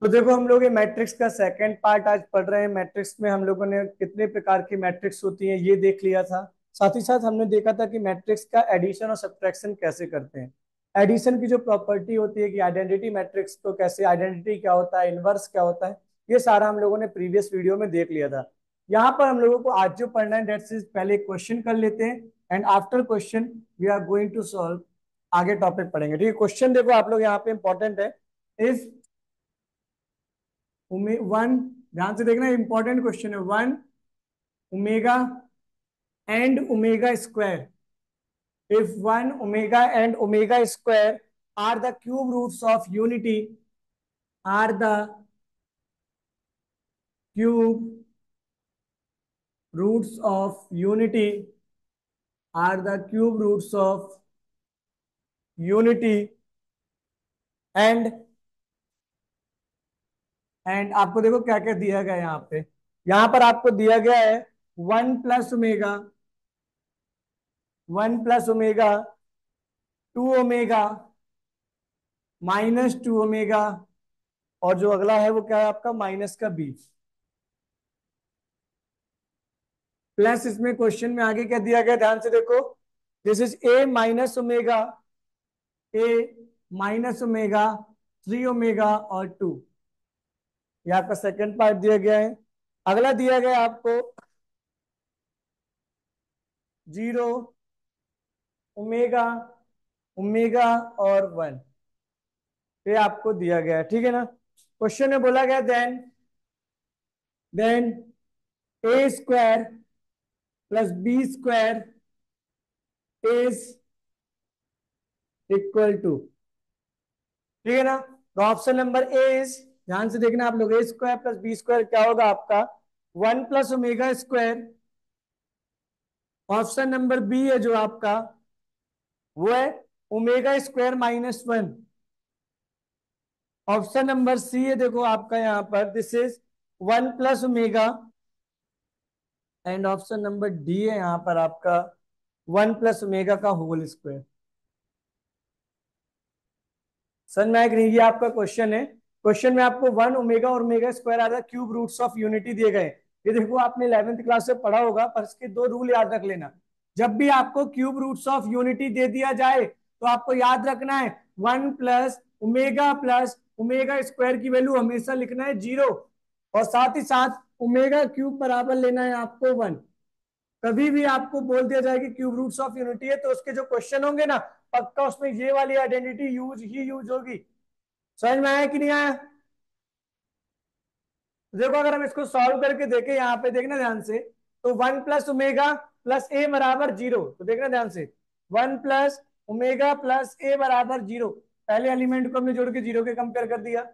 तो देखो हम लोग ये मैट्रिक्स का सेकंड पार्ट आज पढ़ रहे हैं। मैट्रिक्स में हम लोगों ने कितने प्रकार की मैट्रिक्स होती हैं ये देख लिया था। साथ ही साथ हमने देखा था कि मैट्रिक्स का एडिशन और सब्ट्रैक्शन कैसे करते हैं। एडिशन की जो प्रॉपर्टी होती है कि आइडेंटिटी मैट्रिक्स को कैसे, आइडेंटिटी क्या होता है, इनवर्स क्या होता है, ये सारा हम लोगों ने प्रीवियस वीडियो में देख लिया था। यहाँ पर हम लोगों को आज जो पढ़ना है डेट्स इज पहले क्वेश्चन कर लेते हैं and after question we are going to solve. आगे टॉपिक पढ़ेंगे। ठीक है, क्वेश्चन देखो आप लोग यहाँ पे इंपॉर्टेंट है। इफ वन, ध्यान से देखना इंपॉर्टेंट क्वेश्चन है। One omega and omega square, if one omega and omega square are the cube roots of unity, are the cube roots of unity, are the cube roots of unity and आपको देखो क्या क्या दिया गया है यहाँ पे। यहाँ पर आपको दिया गया है one plus omega, one plus omega, two omega, minus two omega, और जो अगला है वो क्या है आपका माइनस का बी, प्लस इसमें क्वेश्चन में आगे क्या दिया गया ध्यान से देखो। This is a minus omega, A minus omega, three omega और टू। ये आपका सेकंड पार्ट दिया गया है। अगला दिया गया आपको जीरो, ओमेगा, ओमेगा और वन। ये आपको दिया गया है, ठीक है ना। क्वेश्चन में बोला गया then A square plus B square is equal to, ठीक है ना। तो ऑप्शन नंबर ए इज, ध्यान से देखना आप लोग, A square plus B square क्या होगा आपका one plus omega square. Option number B है जो आपका वो है omega square minus one. Option number C है देखो आपका यहाँ पर this is one plus omega, and option number D है यहाँ पर आपका वन प्लस ओमेगा का होल स्क्वायर। समझ में आया कि नहीं, ये आपका क्वेश्चन है। क्वेश्चन में आपको वन ओमेगा और ओमेगा स्क्वायर आधा क्यूब रूट्स ऑफ यूनिटी दिए गए। ये देखो आपने 11th क्लास से पढ़ा होगा, पर इसके दो रूल याद रख लेना। जब भी आपको क्यूब रूट्स ऑफ यूनिटी दे दिया जाए तो आपको याद रखना है वन प्लस ओमेगा स्क्वायर की वैल्यू हमेशा लिखना है जीरो, और साथ ही साथ ओमेगा क्यूब बराबर लेना है आपको वन। कभी भी आपको बोल दिया जाए कि क्यूब रूट्स ऑफ यूनिटी है तो उसके जो क्वेश्चन होंगे ना, पक्का उसमें ये वाली आइडेंटिटी यूज होगी। समझ में आया कि नहीं आया। देखो अगर हम इसको सॉल्व करके देखें, यहाँ पे देखना ध्यान से, तो वन प्लस ओमेगा प्लस ए बराबर जीरो। तो देखना ध्यान से, वन प्लस ओमेगा प्लस ए बराबर जीरो। पहले एलिमेंट को हमने जोड़ के जीरो के कंपेयर कर दिया।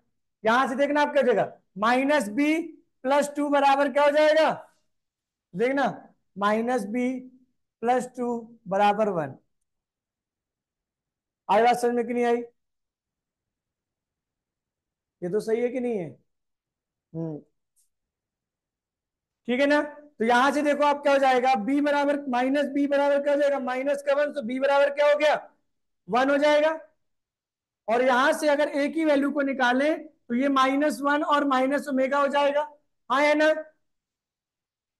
यहां से देखना आप क्या जगह माइनस बी प्लस टू बराबर क्या हो जाएगा, देखना माइनस बी प्लस टू बराबर वन। आई बात समझ में कि नहीं आई। ये तो सही है कि नहीं है। हम्म, ठीक है ना। तो यहां से देखो आप क्या हो जाएगा, बी बराबर माइनस बी बराबर क्या हो जाएगा माइनस का वन, तो बी बराबर क्या हो गया वन हो जाएगा। और यहां से अगर ए की वैल्यू को निकालें तो ये माइनस वन और माइनस ओमेगा हो जाएगा। हाँ है ना।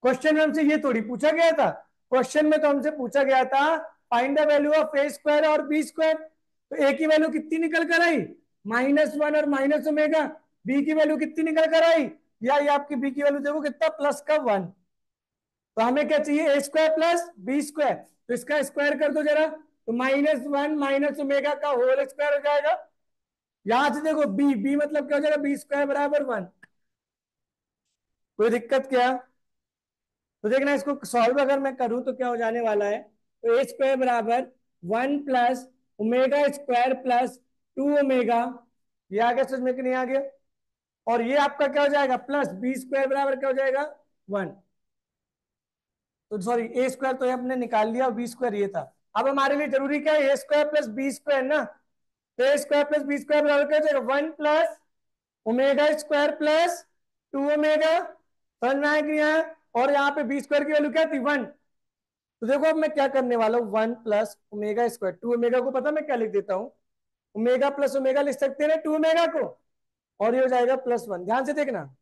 क्वेश्चन में हमसे ये थोड़ी पूछा गया था। क्वेश्चन में तो हमसे पूछा गया था find the value of A square और बी स्क्वायर। तो ए की वैल्यू कितनी निकल कर आई माइनस वन और माइनस ओमेगा, बी की वैल्यू कितनी निकल कर आई, या ये आपकी बी की वैल्यू देखो कितना प्लस का वन। तो हमें क्या चाहिए ए स्क्वायर प्लस बी स्क्वायर, तो इसका स्क्वायर कर दो जरा, तो माइनस वन माइनस ओमेगा का होल स्क्वायर हो जाएगा। यहां से देखो बी बी मतलब क्या हो जाएगा बी स्क्वायर बराबर वन। कोई दिक्कत क्या। तो देखना इसको सॉल्व अगर मैं करूं तो क्या हो जाने वाला है, तो ए स्क्वायर बराबर one plus omega square plus two omega. ये आ गया समझ में कि नहीं आ गया। और ये आपका क्या हो जाएगा प्लस बी स्क्वायर बराबर क्या हो जाएगा वन। तो सॉरी ए स्क्वायर तो हमने निकाल लिया और बी स्क्वायर ये था। अब हमारे लिए जरूरी क्या है ए स्क्वायर प्लस बी स्क्वायर ना। तो ए स्क्वायर प्लस बी स्क्वायर बराबर क्या हो जाएगा one plus omega square plus two omega. समझ में आया कि नहीं आया। और यहाँ पे बी स्क्वायर की वैल्यू क्या थी वन। तो देखो अब मैं क्या करने वाला हूँ one plus omega square, two omega को पता मैं क्या लिख देता हूँ ओमेगा प्लस ओमेगा लिख सकते हैं ना टू ओमेगा को। और ये हो जाएगा +1। ध्यान से देखना,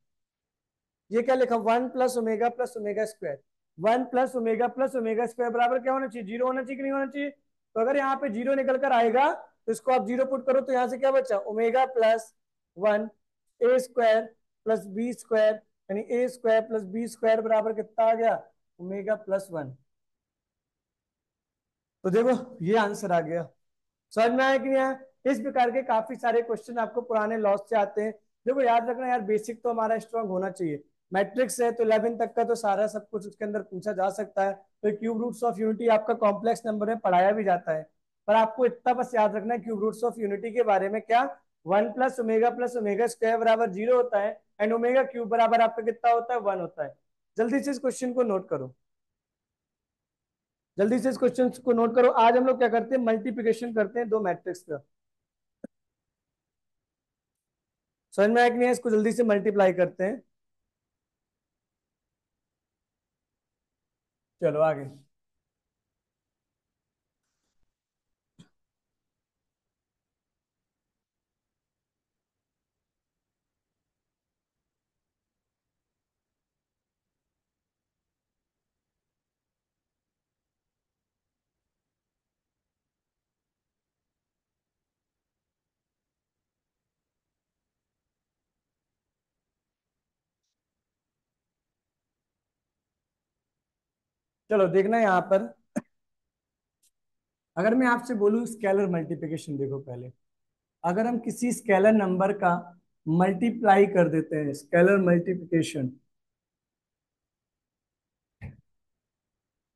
ये क्या लिखा, 1 + ω + ω²। 1 + ω + ω² बराबर क्या होना चाहिए, 0 होना चाहिए कि नहीं होना चाहिए। तो अगर यहाँ पे 0 निकल कर आएगा तो इसको आप 0 पुट करो, तो यहाँ से क्या बचा, ω +1 A² + B² यानी A² + B² बराबर कितना आ गया, ω +1। तो देखो ये आंसर आ गया। समझ में आया कि नहीं आया। इस प्रकार के काफी सारे क्वेश्चन आपको पुराने लॉस से आते हैं। देखो याद रखना यार, बेसिक तो हमारा स्ट्रांग होना चाहिए। मैट्रिक्स है तो 11 तक का तो सारा सब कुछ उसके अंदर पूछा जा सकता है। तो क्यूब रूट्स ऑफ यूनिटी आपका कॉम्प्लेक्स नंबर में पढ़ाया भी जाता है। पर आपको इतना बस याद रखना है क्यूब रूट्स ऑफ यूनिटी के बारे में, क्या 1 + ω + ω² बराबर 0 होता है एंड ω³ बराबर आपका कितना होता है, 1 होता है। जल्दी से इस क्वेश्चन को नोट करो, जल्दी से इस क्वेश्चन को नोट करो। आज हम लोग क्या करते हैं, मल्टीप्लिकेशन करते हैं दो मैट्रिक्स का। समझ में आया कि नहीं, इसको जल्दी से मल्टीप्लाई करते हैं। चलो आगे। चलो देखना यहाँ पर, अगर मैं आपसे बोलूं स्केलर मल्टीप्लिकेशन, देखो पहले अगर हम किसी स्केलर नंबर का मल्टीप्लाई कर देते हैं, स्केलर मल्टीप्लिकेशन,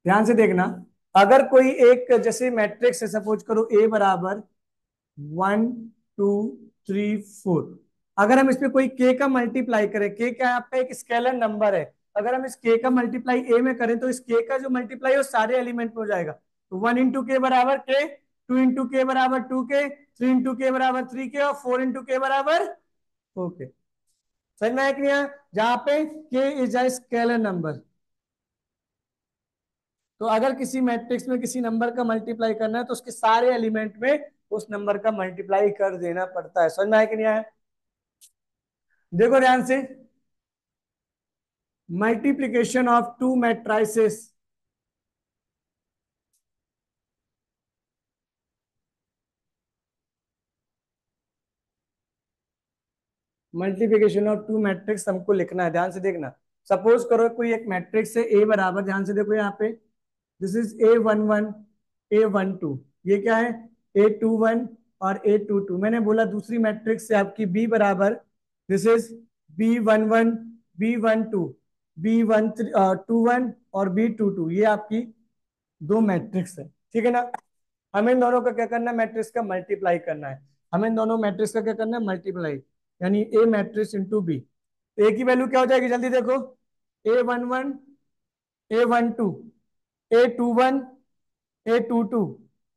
ध्यान से देखना। अगर कोई एक जैसे मैट्रिक्स है, सपोज करो A बराबर 1 2 3 4, अगर हम इस पे कोई K का मल्टीप्लाई करें, K क्या है आपका, एक स्केलर नंबर है। अगर हम इस K का मल्टीप्लाई A में करें तो इस K का जो मल्टीप्लाई है वो सारे एलिमेंट में हो जाएगा। तो 1 × K बराबर K, 2 × K बराबर 2K, 3 × K बराबर 3K और 4 × K बराबर 4K। समझ में आया कि नहीं आया? जहां पे K is a scalar number. तो अगर किसी मैट्रिक्स में किसी नंबर का मल्टीप्लाई करना है तो उसके सारे एलिमेंट में उस नंबर का मल्टीप्लाई कर देना पड़ता है। समझ में आया कि नहीं आया? देखो ध्यान से, multiplication of two matrices, multiplication of two matrix हमको लिखना है, ध्यान से देखना। सपोज करो कोई एक मैट्रिक्स है ए बराबर, ध्यान से देखो यहाँ पे, दिस इज A11 A12, ये क्या है, A21 और A22। मैंने बोला दूसरी मैट्रिक्स से आपकी बी बराबर, this is B11 B12 B21 और B22, ये आपकी दो मैट्रिक्स है, ठीक है ना। हमें इन दोनों का क्या करना है, मैट्रिक्स का मल्टीप्लाई करना है। हमें इन दोनों मैट्रिक्स का क्या करना है, मल्टीप्लाई, यानी ए मैट्रिक्स इंटू बी। ए की वैल्यू क्या हो जाएगी, जल्दी देखो, A11 A12 A21 A22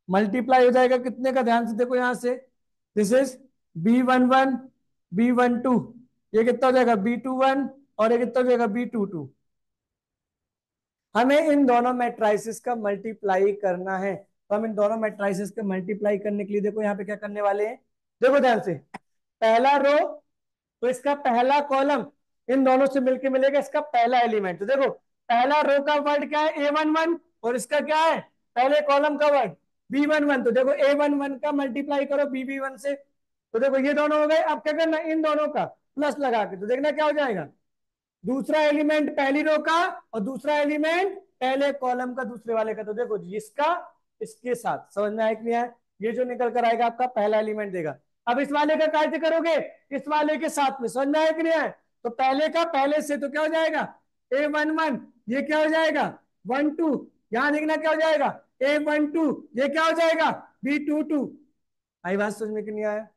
multiply हो जाएगा कितने का, ध्यान से देखो यहां से, दिस इज B11 B12, ये कितना हो जाएगा B21 और ये कितना हो जाएगा B22। हमें इन दोनों मैट्राइसिस का मल्टीप्लाई करना है। तो हम इन दोनों मैट्राइसिस का मल्टीप्लाई करने के लिए देखो यहाँ पे क्या करने वाले हैं, देखो ध्यान से, पहला रो तो इसका पहला कॉलम इन दोनों से मिलके मिलेगा इसका पहला एलिमेंट। तो देखो पहला रो का वर्ड क्या है, A11, और इसका क्या है, पहले कॉलम का वर्ड B11। तो देखो A11 का मल्टीप्लाई करो B11 से, तो देखो ये दोनों हो गए। अब क्या करना, इन दोनों का प्लस लगा के, तो देखना क्या हो जाएगा, दूसरा एलिमेंट पहली रो का और दूसरा एलिमेंट पहले कॉलम का दूसरे वाले का। तो देखो जी इसका इसके साथ, समझ में आया कि नहीं आया, ये जो निकल कर आएगा आपका पहला एलिमेंट देगा। अब इस वाले का कार्य करोगे इस वाले के साथ में, समझ में आया कि नहीं आया। तो पहले का पहले से तो क्या हो जाएगा, A11, ये क्या हो जाएगा 12, यहां देखना क्या हो जाएगा A12, ये क्या हो जाएगा B22। आई बात समझ में कि नहीं आया।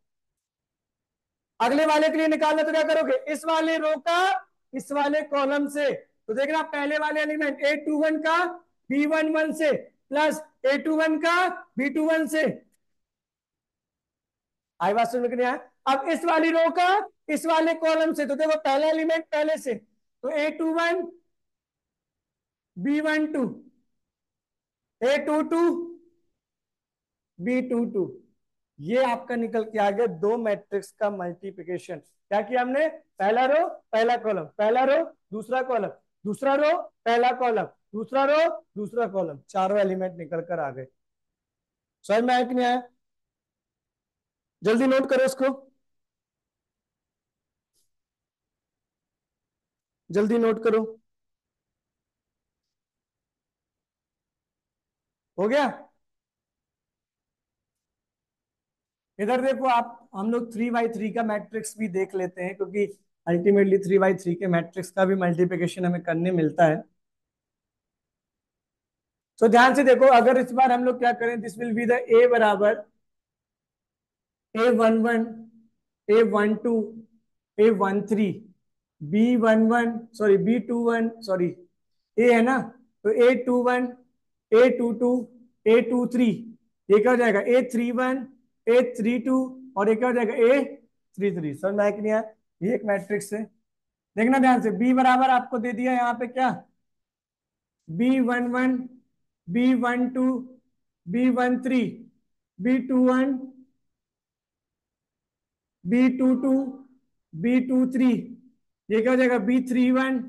अगले वाले के लिए निकालना तो क्या करोगे, इस वाले रो का इस वाले कॉलम से, तो देखना पहले वाले एलिमेंट A21 का B11 से प्लस A21 का B21 से। आई बात समझ में नहीं आया। अब इस वाली रो का इस वाले कॉलम से, तो देखो पहला एलिमेंट पहले से, तो A21 B12 A22 B22, ये आपका निकल के आ गया दो मैट्रिक्स का मल्टीप्लिकेशन। क्या किया हमने? पहला रो पहला कॉलम, पहला रो दूसरा कॉलम, दूसरा रो पहला कॉलम, दूसरा रो दूसरा कॉलम, चारों एलिमेंट निकल कर आ गए। समझ में आया कि नहीं आया? जल्दी नोट करो इसको, जल्दी नोट करो। हो गया? इधर देखो आप, हम लोग 3x3 का मैट्रिक्स भी देख लेते हैं, क्योंकि अल्टीमेटली 3x3 के मैट्रिक्स का भी मल्टीप्लिकेशन हमें करने मिलता है। तो ध्यान से देखो, अगर इस बार हम लोग क्या करें, दिस विल बी द ए बराबर A11, A12, A13, B11 sorry B21 sorry ए है ना, तो A21, A22, A23, ये क्या हो जाएगा A31, A32 और ये क्या हो जाएगा A33। समझ में आया कि नहीं आया? ये एक मैट्रिक्स है। देखना ध्यान से, B बराबर आपको दे दिया यहाँ पे क्या, B11, B12, B13, B21, B22, B23, ये क्या हो जाएगा B31,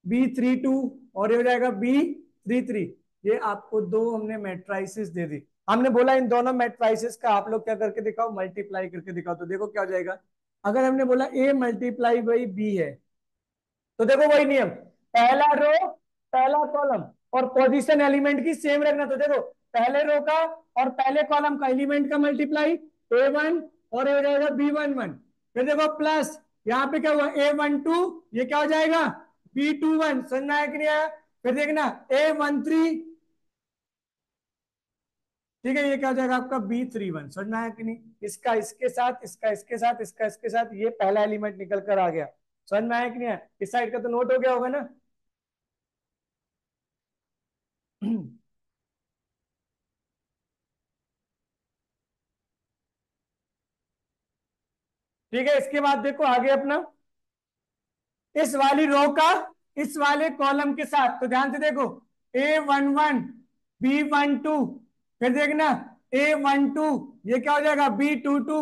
B32 और ये हो जाएगा B33। ये आपको दो हमने मैट्राइसिस दे दी। हमने बोला इन दोनों मैट्राइसिस का आप लोग क्या करके दिखाओ, मल्टीप्लाई करके दिखाओ। तो देखो क्या हो जाएगा, अगर हमने बोला A मल्टीप्लाई बाई B है, तो देखो वही नियम, पहला रो पहला कॉलम और पोजीशन एलिमेंट की सेम रखना। तो देखो पहले रो का और पहले कॉलम का एलिमेंट का मल्टीप्लाई A1 और ये हो जाएगा B11। फिर देखो प्लस यहाँ पे क्या हुआ A12, ये क्या हो जाएगा B21। समझ में आया कि नहीं आया? फिर देखना A13, ठीक है, ये क्या हो जाएगा आपका B31। समझ में आया कि नहीं? इसका इसके साथ, इसका इसके साथ, इसका इसके साथ, ये पहला एलिमेंट निकल कर आ गया। समझ में आया कि नहीं आया? इस साइड का तो नोट हो गया होगा ना? ठीक है, इसके बाद देखो आगे अपना, इस वाली रो का इस वाले कॉलम के साथ, तो ध्यान से देखो A11, B12, फिर देखना A12, ये क्या हो जाएगा B22,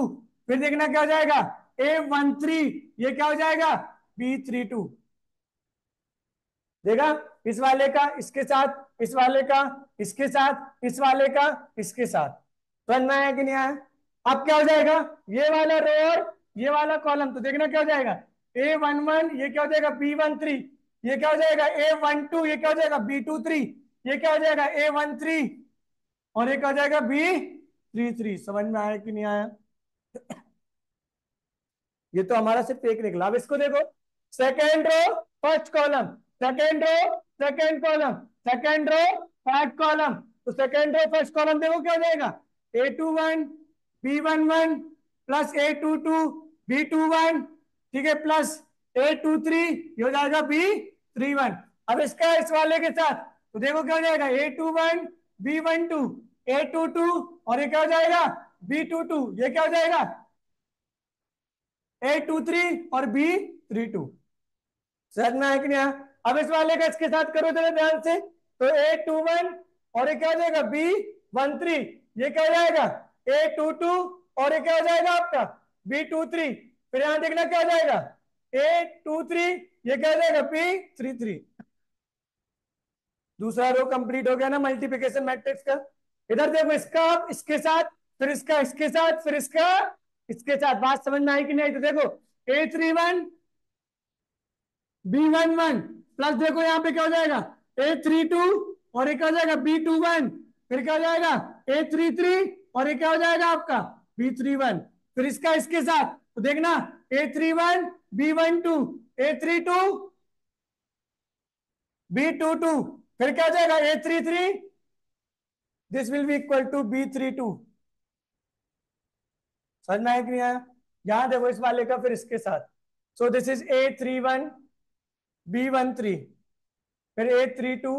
फिर देखना क्या हो जाएगा A13, ये क्या हो जाएगा B32। देखा, इस वाले का इसके साथ, इस वाले का इसके साथ, इस वाले का इसके साथ। समझ में आया कि नहीं आया? अब क्या हो जाएगा, ये वाला रो और ये वाला कॉलम, तो देखना क्या हो जाएगा A11, ये क्या हो जाएगा B13, ये क्या हो जाएगा A12, ये क्या हो जाएगा B23, ये क्या हो जाएगा A13 और ये क्या हो जाएगा B33। समझ में आया कि नहीं आया? ये तो हमारा सिर्फ एक निकला। अब इसको देखो, second row first column, second row second column, second row third column. तो सेकेंड रो फर्स्ट कॉलम देखो क्या हो जाएगा A21, B11 plus A22, B21, ठीक है, प्लस A23, ये हो जाएगा B31। अब इसका इस वाले के साथ, तो देखो क्या हो जाएगा A21, B12, A22 और ये क्या हो जाएगा B22, ये क्या हो जाएगा A23 और B32। समझ में आया कि नहीं आया? अब इस वाले का इसके साथ करो जरा ध्यान से, तो A21 और ये क्या हो जाएगा B13, ये क्या हो जाएगा A22 और ये क्या हो जाएगा आपका B23। फिर यहां देखना क्या हो जाएगा A23, ये क्या हो जाएगा B33। दूसरा रो कंप्लीट हो गया ना मल्टीप्लिकेशन मैट्रिक्स का। इधर देखो, इसका इसके साथ, फिर इसका इसके साथ, फिर इसका इसके साथ। बात समझ में आई कि नहीं? तो देखो A31, B11 प्लस देखो यहाँ पे क्या हो जाएगा A32 और ये क्या हो जाएगा B21, फिर क्या हो जाएगा A33 और ये क्या हो जाएगा आपका B31। फिर इसका इसके साथ, तो देखना A31, B12, A32, B22, फिर क्या हो जाएगा A33, this will be equal to B32। समझ में आया कि नहीं आया? यहां देखो इस वाले का फिर इसके साथ, so this is A31, B13, फिर A32,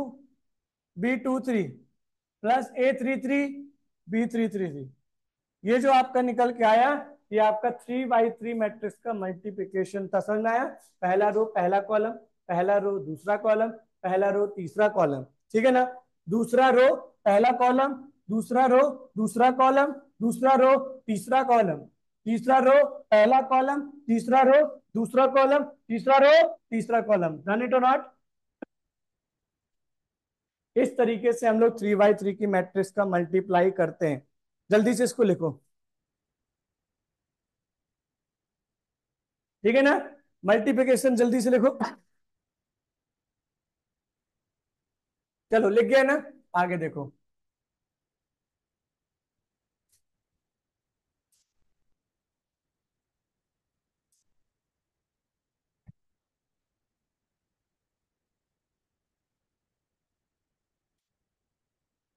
B23 plus A33, B333। ये जो आपका निकल के आया, ये आपका 3x3 मैट्रिक्स का मल्टीप्लिकेशन था। समझ में आया? पहला रो पहला कॉलम, पहला रो दूसरा कॉलम, पहला रो तीसरा कॉलम, ठीक है ना? दूसरा रो पहला कॉलम, दूसरा रो दूसरा कॉलम, दूसरा रो, तीसरा कॉलम, तीसरा रो, पहला कॉलम, तीसरा रो, दूसरा कॉलम, तीसरा रो, तीसरा कॉलम। डन इट और नॉट? इस तरीके से हम लोग 3 by 3 की मैट्रिक्स का मल्टीप्लाई करते हैं। जल्दी से इसको लिखो, ठीक है ना? मल्टीप्लिकेशन जल्दी से लिखो। चलो लिख गया ना? आगे देखो।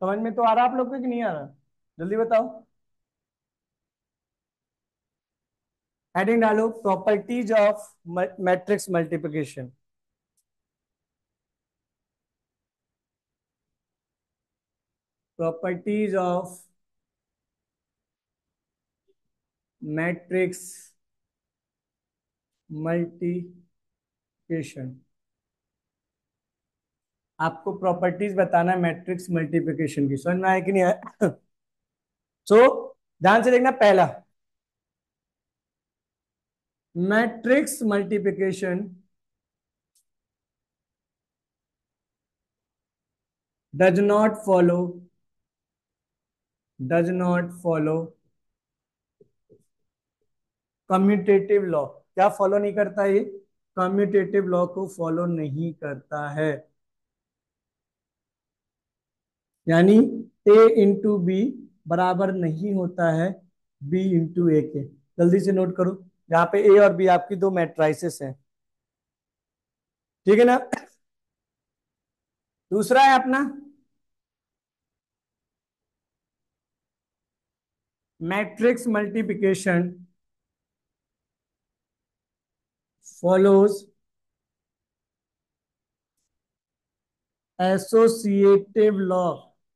समझ में तो आ रहा आप लोग को कि नहीं आ रहा? जल्दी बताओ। हेडिंग डालो, properties of matrix multiplication. Properties of matrix multiplication. आपको प्रॉपर्टीज बताना है मैट्रिक्स मल्टीप्लिकेशन की। समझ में आया कि नहीं आया? सो ध्यान से देखना। पहला, matrix multiplication does not follow commutative law. क्या फॉलो नहीं करता ये? कम्यूटेटिव लॉ को फॉलो नहीं करता है। यानी ए इंटू बी बराबर नहीं होता है बी इंटू ए के। जल्दी से नोट करो, यहाँ पे ए और बी आपकी दो मैट्राइसेस हैं, ठीक है ना? दूसरा है अपना matrix multiplication follows associative law.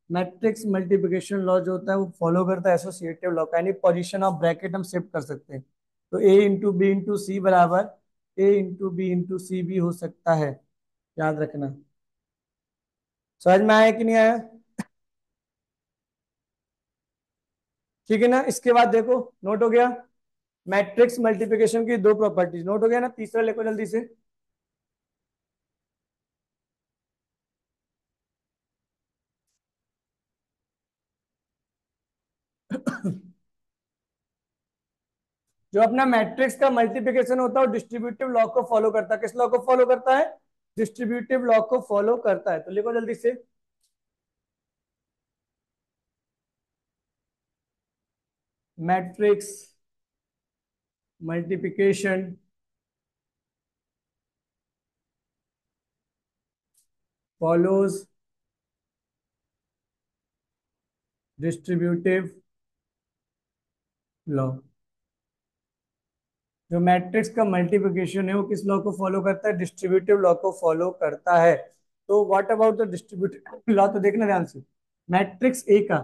Matrix multiplication law जो होता है वो फॉलो करता है एसोसिएटिव लॉ का, यानी पोजीशन ऑफ ब्रैकेट हम शिफ्ट कर सकते हैं। तो ए इंटू बी इंटू सी बराबर ए इंटू बी इंटू सी भी हो सकता है, याद रखना। समझ में आया कि नहीं आया? ठीक है ना? इसके बाद देखो, नोट हो गया मैट्रिक्स मल्टीप्लिकेशन की दो प्रॉपर्टीज। नोट हो गया ना? तीसरा लिखो जल्दी से। जो अपना मैट्रिक्स का मल्टीप्लिकेशन होता है वो डिस्ट्रीब्यूटिव लॉ को फॉलो करता है। किस लॉ को फॉलो करता है? डिस्ट्रीब्यूटिव लॉ को फॉलो करता है। तो लिखो जल्दी से, matrix multiplication follows distributive law. जो मैट्रिक्स का मल्टीप्लिकेशन है वो किस लॉ को फॉलो करता है? डिस्ट्रीब्यूटिव लॉ को फॉलो करता है। तो what about the distributive law? तो देखना ध्यान से, मैट्रिक्स ए का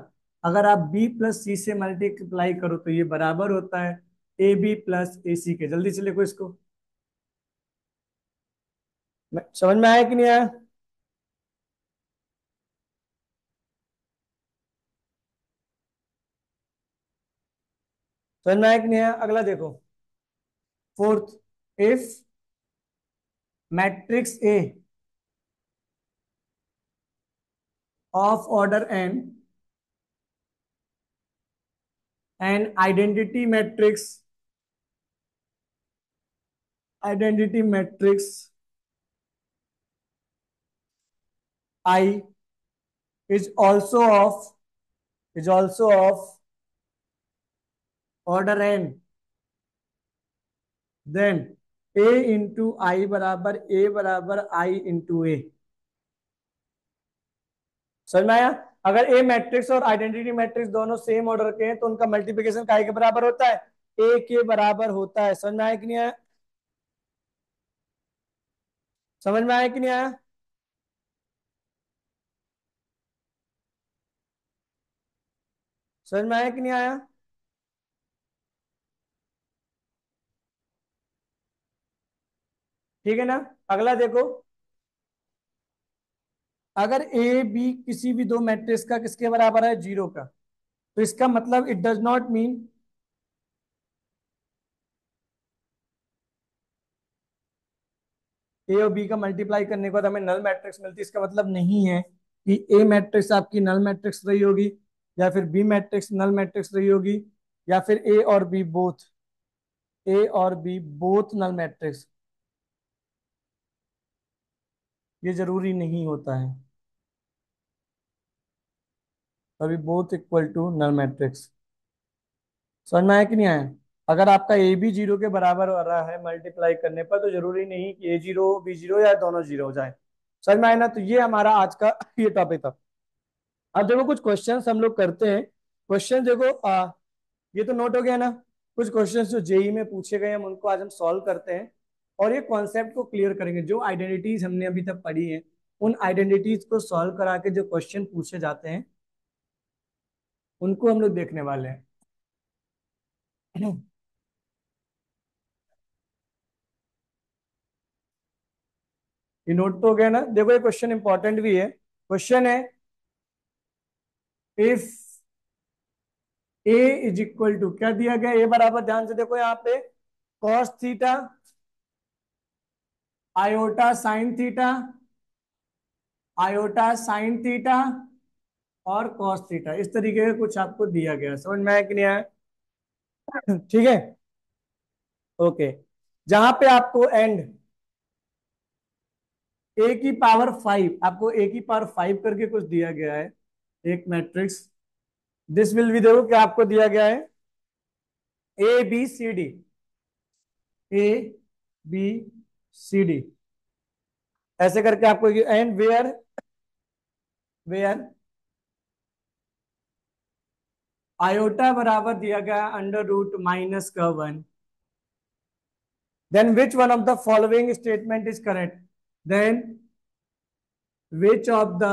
अगर आप बी प्लस सी से मल्टीप्लाई करो तो ये बराबर होता है ए बी प्लस ए सी के। जल्दी से लिखो इसको। समझ में आया कि नहीं आया? समझ में आया कि नहीं आया? अगला देखो, fourth, if matrix A of order N and identity matrix I is also of order n, then a into I बराबर a बराबर I इंटू ए। समझ में आया? अगर ए मैट्रिक्स और आइडेंटिटी मैट्रिक्स दोनों सेम ऑर्डर के हैं तो उनका मल्टीप्लिकेशन काय के बराबर होता है? ए के बराबर होता है। समझ में आया कि नहीं आया? समझ में आया कि नहीं आया? समझ में आया कि नहीं आया? ठीक है ना? अगला देखो, अगर ए बी किसी भी दो मैट्रिक्स का किसके बराबर है? जीरो का, तो इसका मतलब इट डज नॉट मीन ए और बी का मल्टीप्लाई करने के बाद हमें नल मैट्रिक्स मिलती है। इसका मतलब नहीं है कि ए मैट्रिक्स आपकी नल मैट्रिक्स रही होगी, या फिर बी मैट्रिक्स नल मैट्रिक्स रही होगी, या फिर ए और बी बोथ नल मैट्रिक्स। ये जरूरी नहीं होता है। अभी both equal to null matrix. समझ में आया कि नहीं आया? अगर आपका ए बी जीरो के बराबर हो रहा है मल्टीप्लाई करने पर, तो जरूरी नहीं कि ए जीरो बी जीरो या दोनों जीरो हो जाए। समझ में आया ना? तो ये हमारा आज का ये टॉपिक था। अब देखो कुछ क्वेश्चंस हम लोग करते हैं। क्वेश्चन देखो, ये तो नोट हो गया ना। कुछ क्वेश्चंस जो जेई में पूछे गए हम उनको आज हम सॉल्व करते हैं, और ये कॉन्सेप्ट को क्लियर करेंगे। जो आइडेंटिटीज हमने अभी तक पढ़ी है, उन आइडेंटिटीज को सॉल्व करा के जो क्वेश्चन पूछे जाते हैं उनको हम लोग देखने वाले हैं। ये नोट तो हो गया ना? देखो ये क्वेश्चन इंपॉर्टेंट भी है। क्वेश्चन है, if A is equal to, क्या दिया गया? ए बराबर, ध्यान से देखो यहाँ पे, cos theta, iota sine theta, iota sine theta और कॉस थीटा। इस तरीके का कुछ आपको दिया गया। समझ में आया कि नहीं आया? ठीक है, ओके। जहां पे आपको एंड ए की पावर 5, आपको ए की पावर 5 करके कुछ दिया गया है, एक मैट्रिक्स। दिस विल बी, देखो क्या आपको दिया गया है, A B C D, A B C D, ऐसे करके आपको, एंड वेयर वेयर आयोटा बराबर दिया गया अंडर रूट माइनस का 1, then which one of the following statement is correct, then which of the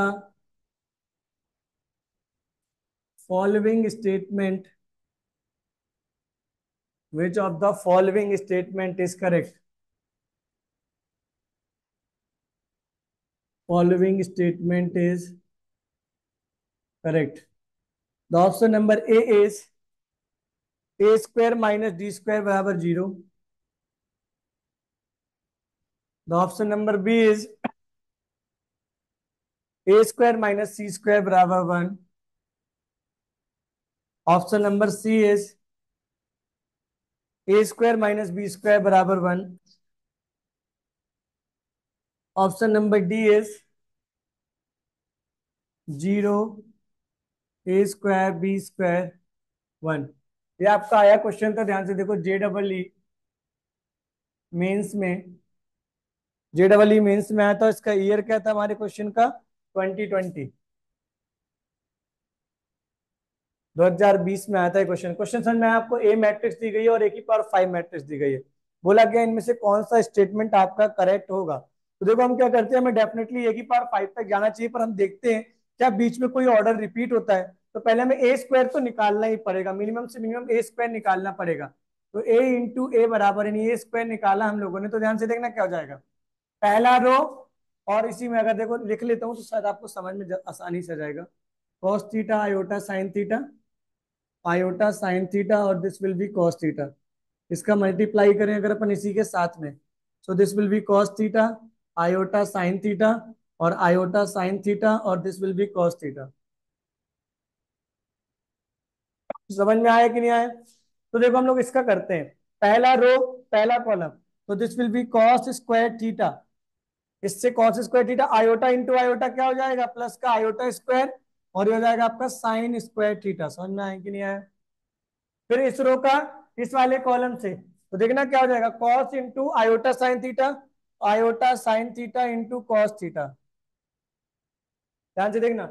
following statement, which of the following statement is correct? Following statement is correct. The option number A is a square minus d square बराबर 0. The option number B is a square minus c square बराबर 1. Option number C is a square minus b square बराबर 1. Option number D is 0 a square b square 1. ये आपका आया question था, ध्यान से देखो। JEE मेंस में, JEE मेंस में आया था। इसका ईयर क्या था हमारे क्वेश्चन का? 2020, 2020 में आया था क्वेश्चन। क्वेश्चन समझ में आया आपको? ए मैट्रिक्स दी गई है और ए की पावर 5 मैट्रिक्स दी गई है। बोला गया इनमें से कौन सा स्टेटमेंट आपका करेक्ट होगा। तो देखो हम क्या करते हैं, हमें डेफिनेटली ए की पावर 5 तक जाना चाहिए, पर हम देखते हैं क्या बीच में कोई ऑर्डर रिपीट होता है। तो पहले हमें ए स्क्वायर तो निकालना ही पड़ेगा, मिनिमम से मिनिमम ए स्क्वायर निकालना पड़ेगा। तो ए इंटू ए बराबर, यानी ए स्क्वायर निकाला हम लोगों ने। तो ध्यान से देखना क्या हो जाएगा, पहला रो, और इसी में अगर देखो लिख लेता हूँ तो शायद आपको समझ में आसानी से आ जाएगा। Cos theta iota sine theta, iota sine theta, और this will be cos theta. इसका मल्टीप्लाई करें अगर अपन इसी के साथ में, so this will be cos theta, iota sine theta, और आयोटा साइन थीटा, और this will be cos theta. समझ में आया कि नहीं आया? तो देखो हम लोग इसका करते हैं, पहला रो पहला कॉलम, तो this will be cos square theta. इससे cos square theta, iota into iota क्या हो जाएगा, प्लस का आयोटा स्क्वायर, और ये हो जाएगा आपका साइन स्क्वायर थीटा। समझ में आया कि नहीं आया? फिर इस रो का इस वाले कॉलम से, तो देखना क्या हो जाएगा, cos into iota sine theta, iota sine theta into cos theta. ध्यान से देखना,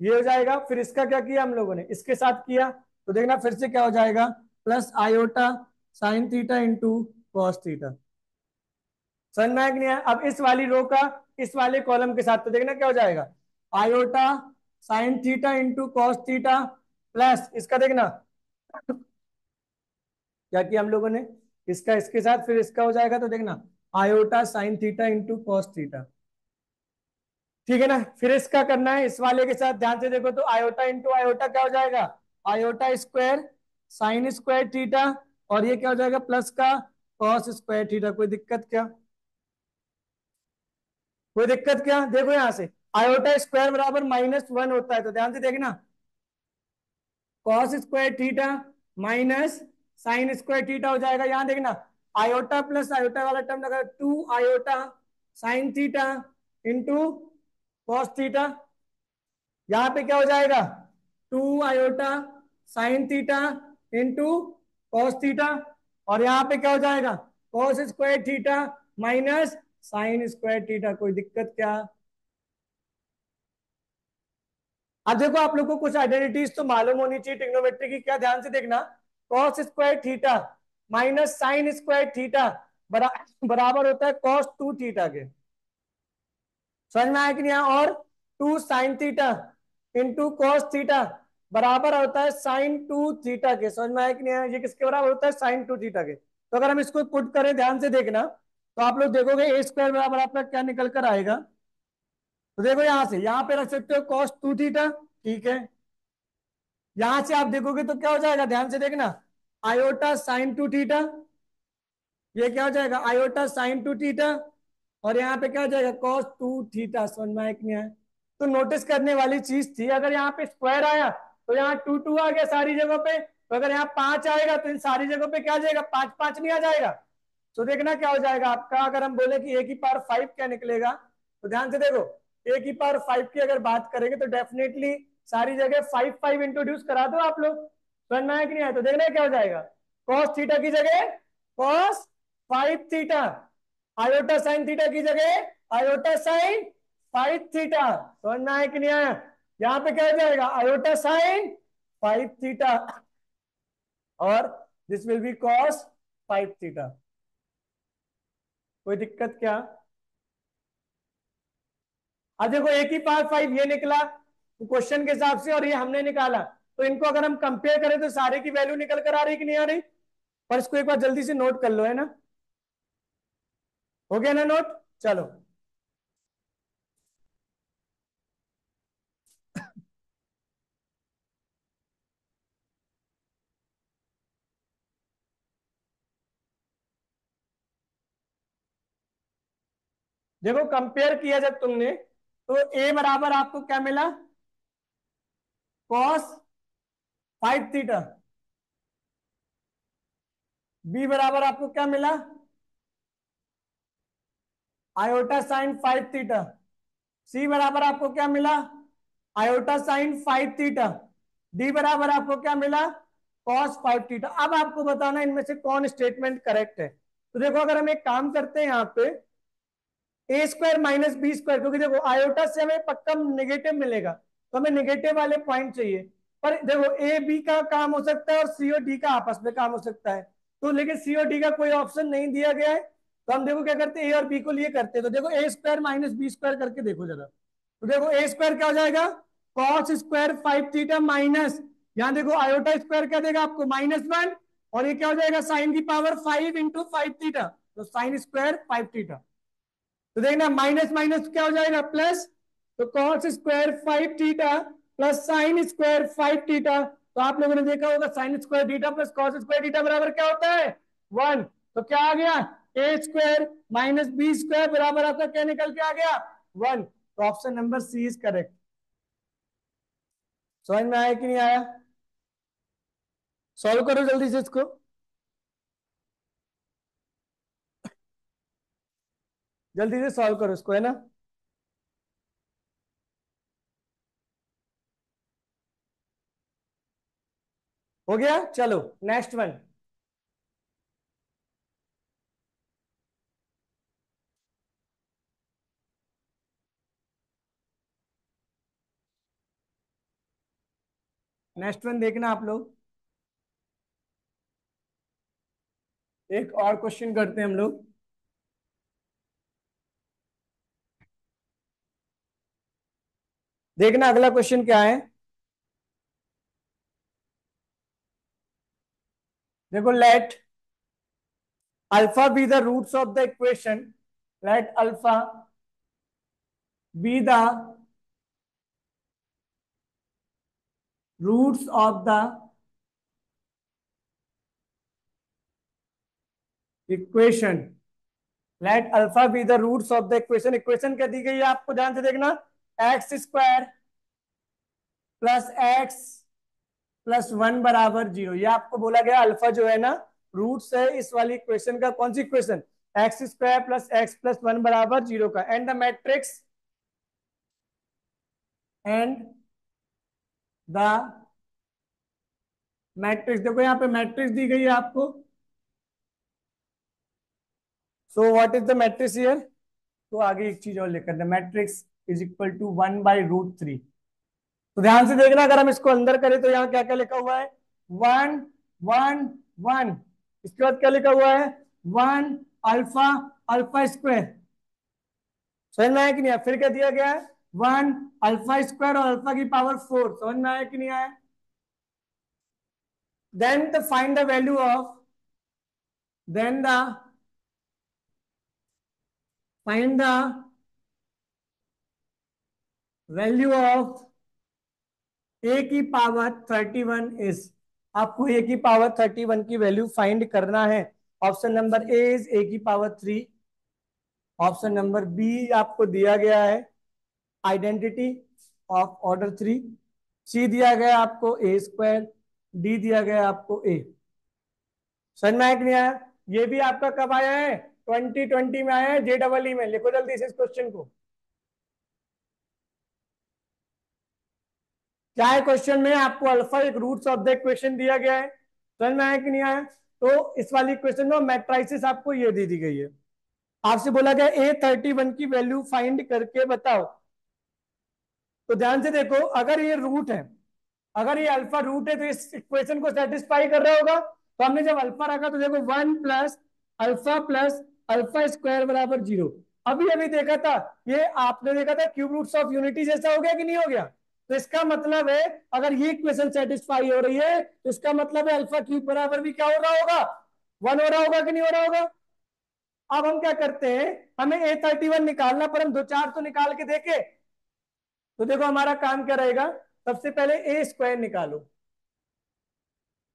ये हो जाएगा। फिर इसका क्या किया हम लोगों ने, इसके साथ किया, तो देखना फिर से क्या हो जाएगा, plus iota sine theta into cos theta. समझ में आया कि नहीं आया? अब इस वाली रो का इस वाले कॉलम के साथ, तो देखना क्या हो जाएगा, iota sine theta into cos theta, plus इसका देखना क्या किया हम लोगों ने, इसका इसके साथ, फिर इसका हो जाएगा। तो देखना iota sine theta into cos theta. ठीक है ना? फिर इसका करना है इस वाले के साथ, ध्यान से देखो, तो आयोटा इंटू आयोटा क्या हो जाएगा, iota square sine square theta, और ये क्या हो जाएगा प्लस का कॉस स्क्वायर थीटा। कोई दिक्कत क्या? कोई दिक्कत क्या? देखो यहां से आयोटा स्क्वायर बराबर -1 होता है, तो ध्यान से देखना cos square theta minus sine square theta हो जाएगा। यहां देखना आयोटा प्लस आयोटा वाला टर्म लगा 2 iota sine theta into cos theta. यहां पे क्या हो जाएगा 2 iota sine theta into cos theta, और यहां पे क्या हो जाएगा cos square theta minus sine square theta. कोई दिक्कत क्या? अब देखो आप लोग को कुछ आइडेंटिटीज तो मालूम होनी चाहिए ट्रिग्नोमेट्री की। क्या? ध्यान से देखना cos square theta minus sine square theta बराबर होता है कॉस 2 थीटा के। समझ में आया कि नहीं? और 2 sin theta into cos theta बराबर होता है sin 2 थीटा के। समझ में आया कि नहीं आया? ये किसके बराबर होता है sin 2 थीटा के। तो अगर हम इसको पुट करें ध्यान से देखना, तो आप लोग देखोगे ए स्क्वायर बराबर आपका क्या निकल कर आएगा। तो देखो यहां से यहां पे रख सकते हो cos 2 थीटा, ठीक है। यहां से आप देखोगे तो क्या हो जाएगा, ध्यान से देखना आयोटा sin 2 थीटा, ये क्या हो जाएगा आयोटा sin 2 थीटा, और यहाँ पे क्या हो जाएगा cos 2 थीटा। समझ में आया कि नहीं आया? तो नोटिस करने वाली चीज थी, अगर यहाँ पे स्क्वायर आया तो यहाँ 2 2 आ गया सारी जगह पे, तो अगर यहाँ 5 आएगा तो इन सारी जगह पे क्या आ जाएगा 5 5 नहीं आ जाएगा। तो देखना क्या हो जाएगा आपका, अगर हम बोले कि a की पावर 5 क्या निकलेगा, तो ध्यान से देखो a की पावर 5 की अगर बात करेंगे तो डेफिनेटली सारी जगह 5 5 इंट्रोड्यूस करा दो आप लोग। समझ में आया कि नहीं आया? तो देखना क्या हो जाएगा कॉस थीटा की जगह cos 5 theta, iota sine theta की जगह आयोटा साइन 5 थीटा। समझ में आया कि नहीं आया? यहां पे क्या हो जाएगा आयोटा साइन 5 थीटा, और this will be cos 5 theta. कोई दिक्कत क्या? अब देखो a की पावर 5 ये निकला क्वेश्चन के हिसाब से, और ये हमने निकाला, तो इनको अगर हम कंपेयर करें तो सारे की वैल्यू निकल कर आ रही कि नहीं आ रही? पर इसको एक बार जल्दी से नोट कर लो, है ना? हो गया ना नोट? चलो देखो कंपेयर किया जब तुमने, तो a बराबर आपको क्या मिला कॉस 5 थीटा, बी बराबर आपको क्या मिला आयोटा साइन 5 थीटा, सी बराबर आपको क्या मिला आयोटा साइन 5 थीटा, डी बराबर आपको क्या मिला cos 5 थीटा। अब आपको बताना इनमें से कौन स्टेटमेंट करेक्ट है। तो देखो अगर हम एक काम करते हैं यहाँ पे ए स्क्वायर माइनस बी स्क्वायर, क्योंकि देखो आयोटा से हमें पक्का नेगेटिव मिलेगा, तो हमें नेगेटिव वाले पॉइंट चाहिए। पर देखो ए बी का काम हो सकता है और सी और डी का आपस में काम हो सकता है, तो लेकिन सी और डी का कोई ऑप्शन नहीं दिया गया है, तो हम देखो क्या करते हैं ए और बी को लिए करते हैं। तो देखो ए स्क्वायर माइनस बी स्क्वायर करके देखो जरा, तो देखो ए स्क्वायर क्या हो जाएगा कॉस स्क्वायर 5 थीटा माइनस, यहाँ देखो आयोटा स्क्वायर क्या देगा आपको -1, और ये क्या हो जाएगा साइन की पावर 5 इंटू 5 थीटा, तो साइन स्क्वायर 5 थीटा। तो देखना माइनस माइनस क्या हो जाएगा प्लस, तो cos square 5 theta plus sine square 5 theta. तो आप लोगों ने देखा होगा sine square theta plus cos square theta बराबर क्या होता है 1। तो क्या आ गया ए स्क्वायर माइनस बी स्क्वायर बराबर आपका क्या निकल के आ गया 1। तो option number C is correct. समझ में आया कि नहीं आया? सॉल्व करो जल्दी से इसको, जल्दी से सॉल्व करो इसको, है ना? हो गया? चलो नेक्स्ट वन। नेक्स्ट वन देखना आप लोग, एक और क्वेश्चन करते हैं हम लोग। देखना अगला क्वेश्चन क्या है। देखो let alpha be the roots of the equation, let alpha be the roots of the equation, let alpha be the roots of the equation. Equation क्या दी गई है आपको, ध्यान से देखना, x square plus x plus one बराबर zero. ये आपको बोला गया अल्फा जो है ना रूट्स है इस वाली इक्वेशन का। कौन सी equation, x square plus x plus one बराबर जीरो का। And the matrix, and the matrix, देखो यहाँ पे मैट्रिक्स दी गई है आपको। So what is the matrix here, तो आगे एक चीज और लिख करते हैं, मैट्रिक्स इज इक्वल टू 1/√3। तो ध्यान से देखना, अगर हम इसको अंदर करें तो यहाँ क्या क्या लिखा हुआ है, 1 1 1। इसके बाद क्या लिखा हुआ है, 1 अल्फा अल्फा स्क्वायर। समझ में आया कि नहीं आया। फिर क्या दिया गया है, 1 अल्फा स्क्वायर और अल्फा की पावर 4। समझ में आया कि नहीं आया। Then the find the value of, then the find the value of A की पावर 31 इज। आपको ए की पावर 31 की वैल्यू फाइंड करना है। Option number A is a की पावर 3। ऑप्शन नंबर बी आपको दिया गया है आइडेंटिटी ऑफ ऑर्डर 3। सी दिया गया आपको ए स्क्वायर। डी दिया गया आपको ए। समझ में आया कि नहीं आया। ये भी आपका कब आया है, 2020 में आया है, JEE में। लिखो जल्दी से इस क्वेश्चन को। क्या है क्वेश्चन में, आपको अल्फा एक रूट्स ऑफ द इक्वेशन दिया गया है। समझ में आया कि नहीं आया। तो इस वाली इक्वेशन में मैट्रिसेस आपको ये दे दी गई है। आपसे बोला गया A31 की वैल्यू फाइंड करके बताओ। तो ध्यान से देखो, अगर ये रूट है, अगर ये अल्फा रूट है तो इस इक्वेशन को सेटिस्फाई कर रहा होगा। तो हमने जब अल्फा रखा तो देखो 1 प्लस अल्फा स्क्वायर बराबर जीरो। अभी अभी देखा था, ये आपने देखा था क्यूब रूट्स ऑफ यूनिटी जैसा हो गया कि नहीं हो गया। तो इसका मतलब है अगर ये इक्वेशन सेटिस्फाई हो रही है तो इसका मतलब है अल्फा क्यूब बराबर भी क्या हो रहा होगा, 1 हो रहा होगा कि नहीं हो रहा होगा। अब हम क्या करते हैं, हमें A31 निकालना, पर हम दो चार तो निकाल के देखे। तो देखो हमारा काम क्या रहेगा, सबसे पहले ए स्क्वायर निकालो।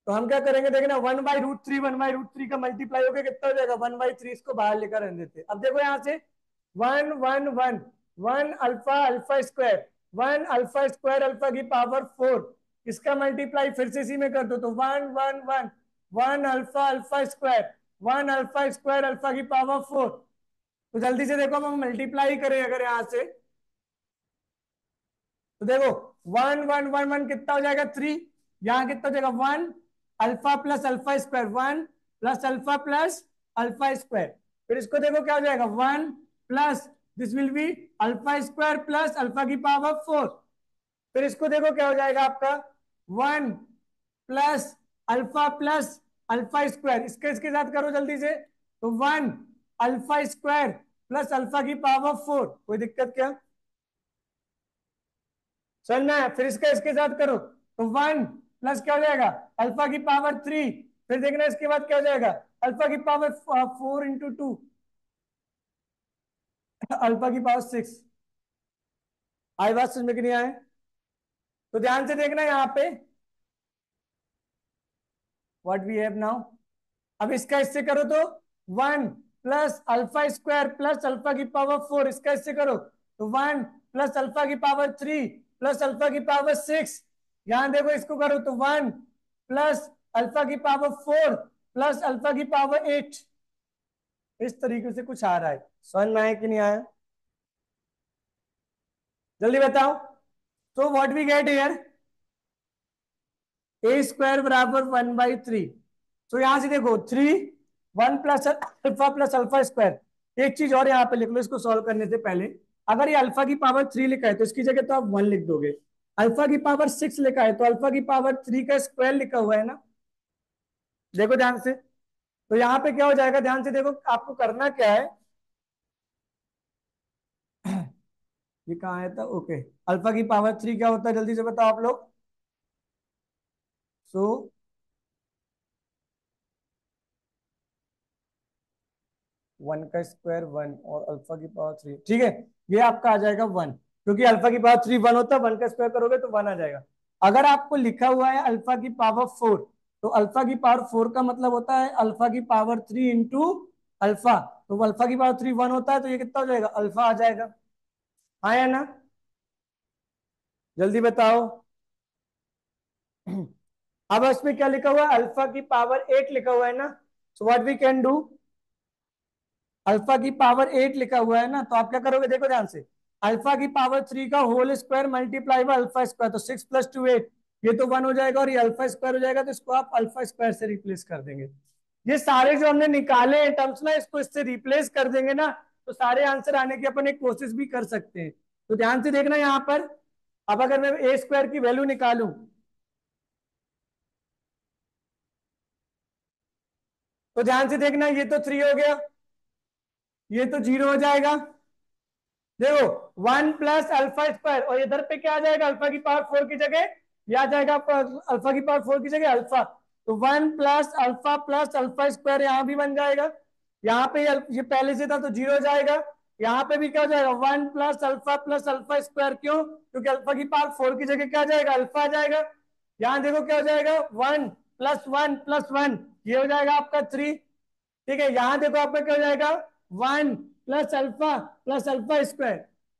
तो हम क्या करेंगे, देखना 1/√3, 1/√3 का मल्टीप्लाई होकर कितना हो जाएगा, 1/3। इसको बाहर लेकर रहने देते। अब देखो यहाँ से 1 1 1, 1 अल्फा स्क्वायर अल्फा की पावर 4। इसका मल्टीप्लाई फिर से इसी में कर दो, तो 1 1 1, 1 alpha alpha square, 1 alpha square alpha की पावर 4। तो जल्दी से देखो, हम मल्टीप्लाई करें अगर यहाँ से, तो देखो 1 1 1 1 कितना हो जाएगा, 3। यहाँ कितना हो जाएगा, 1 alpha plus alpha square, 1 plus alpha फिर इसको देखो क्या हो जाएगा, 1 plus this will be alpha square plus alpha की पावर 4। फिर इसको देखो क्या हो जाएगा आपका, 1 प्लस अल्फा स्क्वायर। इसके इसके साथ करो जल्दी से, तो 1 अल्फा स्क्वायर प्लस अल्फा की पावर 4। कोई दिक्कत क्या, चलना है। फिर इसका इसके साथ करो, तो 1 प्लस क्या हो जाएगा, अल्फा की पावर 3। फिर देखना इसके बाद क्या हो जाएगा, अल्फा की पावर 4 × 2, अल्फा की पावर 6। आई बात समझ में कि नहीं आए। तो ध्यान से देखना यहाँ पे, व्हाट वी हैव नाउ। अब इसका इससे करो तो 1 plus alpha square plus alpha की पावर 4। इसका इससे करो तो 1 प्लस अल्फा की पावर 3 प्लस अल्फा की पावर 6। यहां देखो इसको करो तो 1 प्लस अल्फा की पावर 4 प्लस अल्फा की पावर 8। इस तरीके से कुछ आ रहा है। समझ में आया कि नहीं आया, जल्दी बताओ। तो what we get here, A square बराबर 1/3। तो यहां से देखो 3, 1 प्लस अल्फा स्क्वायर। एक चीज और यहाँ पे लिख लो इसको सॉल्व करने से पहले। अगर ये अल्फा की पावर 3 लिखा है तो इसकी जगह तो आप 1 लिख दोगे। अल्फा की पावर 6 लिखा है तो अल्फा की पावर 3 का स्क्वायर लिखा हुआ है ना। देखो ध्यान से, तो यहाँ पे क्या हो जाएगा, ध्यान से देखो आपको करना क्या है। ये कहाँ आया था, ओके। अल्फा की पावर 3 क्या होता है, जल्दी से बताओ आप लोग। सो 1 का स्क्वायर 1 और अल्फा की पावर 3, ठीक है। ये आपका आ जाएगा 1, क्योंकि अल्फा की पावर 3 1 होता है, 1 का स्क्वायर करोगे तो 1 आ जाएगा। अगर आपको लिखा हुआ है अल्फा की पावर 4, तो अल्फा की पावर 4 का मतलब होता है अल्फा की पावर 3 इंटू अल्फा। तो अल्फा की पावर 3 1 होता है, तो ये कितना हो जाएगा, अल्फा आ जाएगा। हाँ या ना? जल्दी बताओ। अब इसमें क्या लिखा हुआ है, अल्फा की पावर 8 लिखा हुआ है ना। So what we can do, alpha की पावर 8 लिखा हुआ है ना, तो आप क्या करोगे, देखो ध्यान से। अल्फा की पावर 3 का whole square multiply by alpha square, तो 6 + 2 8, ये तो 1 हो जाएगा और ये अल्फा स्क्वायर हो जाएगा, तो इसको आप अल्फा स्क्वायर से रिप्लेस कर देंगे। ये सारे जो हमने निकाले हैं टर्म्स ना, इसको इससे रिप्लेस कर देंगे ना, तो सारे आंसर आने की अपन एक कोशिश भी कर सकते हैं। तो ध्यान से देखना यहाँ पर। अब अगर मैं ए स्क्वायर की वैल्यू निकालूं, तो ध्यान से देखना, ये तो 3 हो गया, ये तो 0 हो जाएगा। देखो 1 प्लस अल्फा स्क्वायर, और इधर पे क्या आ जाएगा, अल्फा की पावर 4 की जगह, यह आ जाएगा आपका अल्फा की पावर 4 की जगह अल्फा। तो 1 प्लस अल्फा स्क्वायर यहां भी बन जाएगा। यहाँ पे ये पहले से था तो 0 हो जाएगा। यहाँ पे भी क्या हो जाएगा, 1 प्लस अल्फा स्क्वायर, क्यों, क्योंकि अल्फा की पावर 4 की जगह क्या आ जाएगा, अल्फा आ जाएगा। यहाँ देखो क्या हो जाएगा, 1 + 1 + 1, ये हो जाएगा आपका 3। ठीक है, यहां देखो आपका क्या हो जाएगा, 1 + अल्फा स्क्वायर।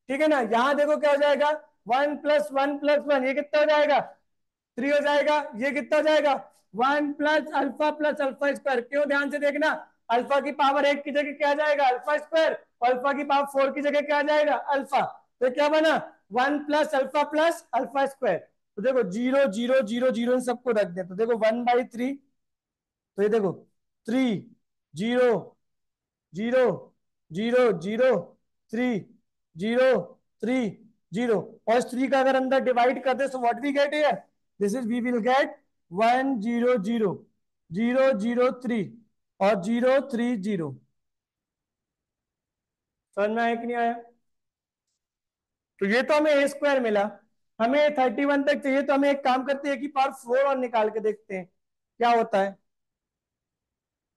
ठीक है ना, यहां देखो क्या हो जाएगा, 1 + 1 + 1, ये कितना हो जाएगा, 3 हो जाएगा। ये कितना हो जाएगा, 1 + अल्फा स्क्वायर, क्यों, ध्यान से देखना, अल्फा की पावर 8 की जगह क्या आ जाएगा, अल्फा स्क्वायर, और अल्फा की पावर 4 की जगह क्या आ जाएगा, अल्फा। तो क्या बना, 1 + अल्फा + अल्फा स्क्वायर। तो देखो 0 0 0 0 इन सबको रख दे, तो देखो 1/3, तो ये देखो 3 0 0 0 0 3 0 3 0, और इस 3 का अगर अंदर डिवाइड कर दे, so what we get here, this is we will get 1 0 0 0 0 3 और 0 3 0। समझ में आया कि नहीं आया? तो ये तो हमें ए स्क्वायर मिला, हमें 31 तक चाहिए, तो हमें एक काम करते हैं कि पावर 4 और निकाल के देखते हैं क्या होता है।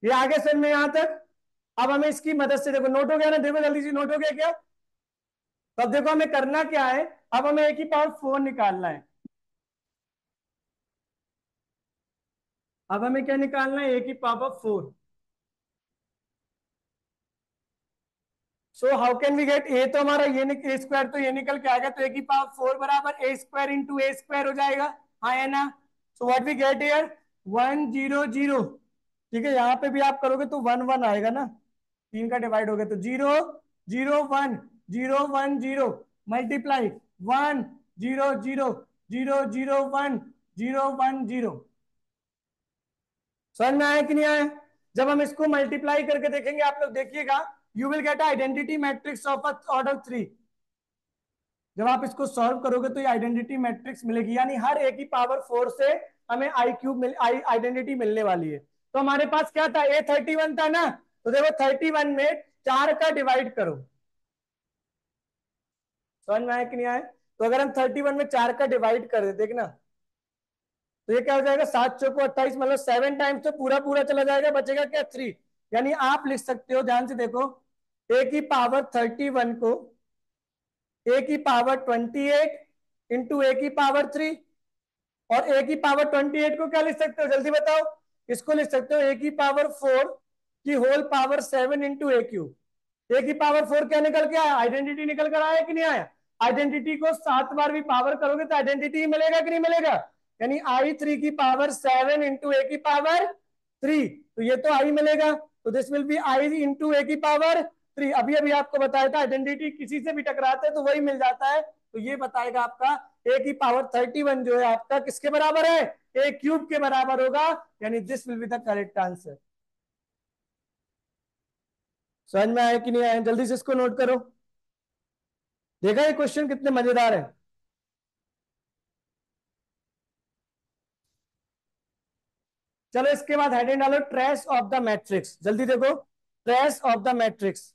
ये आगे समझ में यहां तक। अब हमें इसकी मदद से, देखो नोट हो गया ना, देखो जल्दी से नोट हो गया क्या। तो अब देखो हमें करना क्या है, अब हमें एक ही पावर 4 निकालना है। अब हमें क्या निकालना है, एक ही power 4। So how can we get, A तो हमारा ये ए स्क्वायर, तो ये निकल के आएगा, तो ए की पावर 4 बराबर A square into A square हो जाएगा। हाँ है ना? So what we get here, 1 0 0। ठीक है, यहाँ पे भी आप करोगे तो 1 1 आएगा ना, 3 का डिवाइड हो गया, तो 0 0 1 0 1 0 मल्टीप्लाई 1 0 0 0 0 0 1 0 1 0। समझ में आया कि नहीं आया? जब हम इसको मल्टीप्लाई करके देखेंगे, आप लोग देखिएगा, you will get identity matrix of order 3। जब आप इसको सॉल्व करोगे तो ये आइडेंटिटी मैट्रिक्स मिलेगी, यानी हर एक की पावर 4 से हमें आई क्यूब आइडेंटिटी मिलने वाली है। तो हमारे पास क्या था, A31 था ना, तो देखो 31 में 4 का डिवाइड करो। समझ में आया कि नहीं आया? तो अगर हम 31 में 4 का डिवाइड कर दे, देखना, तो ये क्या हो जाएगा, 7 × 4 = 28, मतलब 7 टाइम्स तो पूरा पूरा चला जाएगा, बचेगा क्या, 3। यानी आप लिख सकते हो, ध्यान से देखो, ए की पावर 31 को ए की पावर 28 इंटू ए की पावर 3, और ए की पावर 28 को क्या लिख सकते हो, जल्दी बताओ। इसको लिख सकते हो ए की पावर 4 की होल पावर 7 इंटू ए क्यूब। ए की पावर 4 क्या निकल के आया, आइडेंटिटी निकल कर आया कि नहीं आया। आइडेंटिटी को 7 बार भी पावर करोगे तो आइडेंटिटी मिलेगा कि नहीं मिलेगा, यानी I3 की पावर 7 इंटू ए की पावर 3, तो ये तो आई मिलेगा, तो this will be I into A की पावर 3। अभी अभी आपको बताया था, आइडेंटिटी किसी से भी टकराते हैं तो वही मिल जाता है, तो ये बताएगा आपका ए की पावर 31 जो है आपका किसके बराबर है, ए क्यूब के बराबर होगा, यानी this will be the correct answer. समझ में आया कि नहीं आया, जल्दी से इसको नोट करो। देखा ये क्वेश्चन कितने मजेदार है। चलो इसके बाद हेडिंग डालो, ट्रेस ऑफ द मैट्रिक्स, जल्दी देखो, ट्रेस ऑफ द मैट्रिक्स।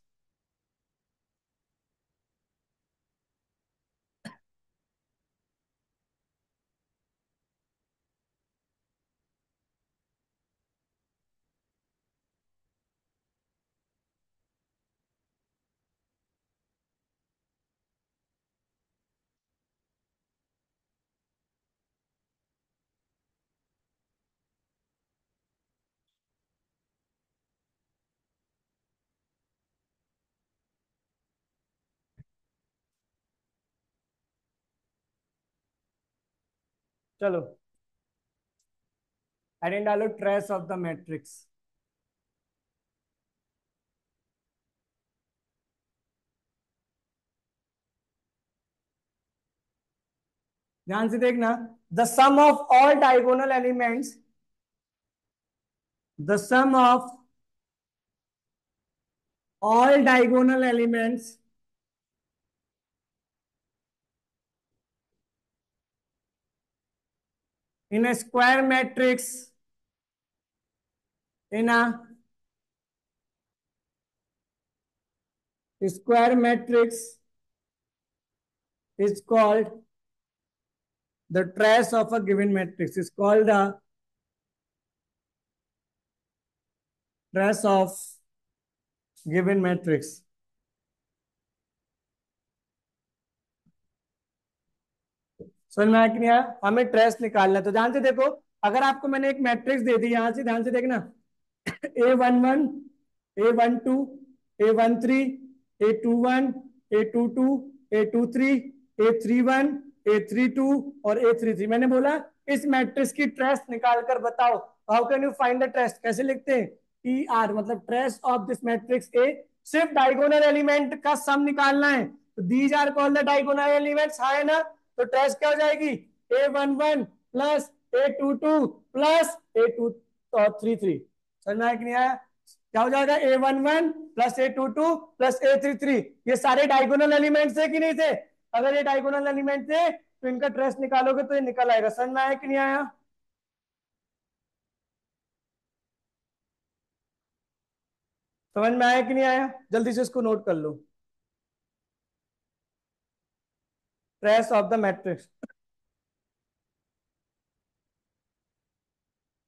चलो हेडिंग डालो ट्रेस ऑफ द मैट्रिक्स। ध्यान से देखना। The sum of all diagonal elements, the sum of all diagonal elements in a square matrix, in a square matrix is called the trace of a given matrix, is called the trace of given matrix। समझ में आया कि नहीं आया? हमें trace निकालना है। तो ध्यान से देखो, अगर आपको मैंने एक मैट्रिक्स दे दी, यहां से ध्यान से देखना, A11, A12, A13, A21, A22, A23, A31, A32 और A33। मैंने बोला इस मैट्रिक्स की ट्रेस निकाल कर बताओ। How can you find the trace? कैसे लिखते हैं? टी आर, मतलब trace of this matrix A. सिर्फ डायगोनल एलिमेंट का सम निकालना है। तो these are called the diagonal elements, है ना? तो ट्रेस क्या हो जाएगी? A11 plus A22 plus A233। समझ में आया कि नहीं आया? क्या हो जाएगा? A11 plus A22 plus A33। ये सारे डायगोनल एलिमेंट्स थे कि नहीं थे? अगर ये डायगोनल एलिमेंट थे तो इनका ट्रेस निकालोगे तो ये निकल आएगा। समझ में आया कि नहीं आया? समझ में आया कि नहीं आया? जल्दी से इसको नोट कर लो, ट्रेस ऑफ द मैट्रिक्स।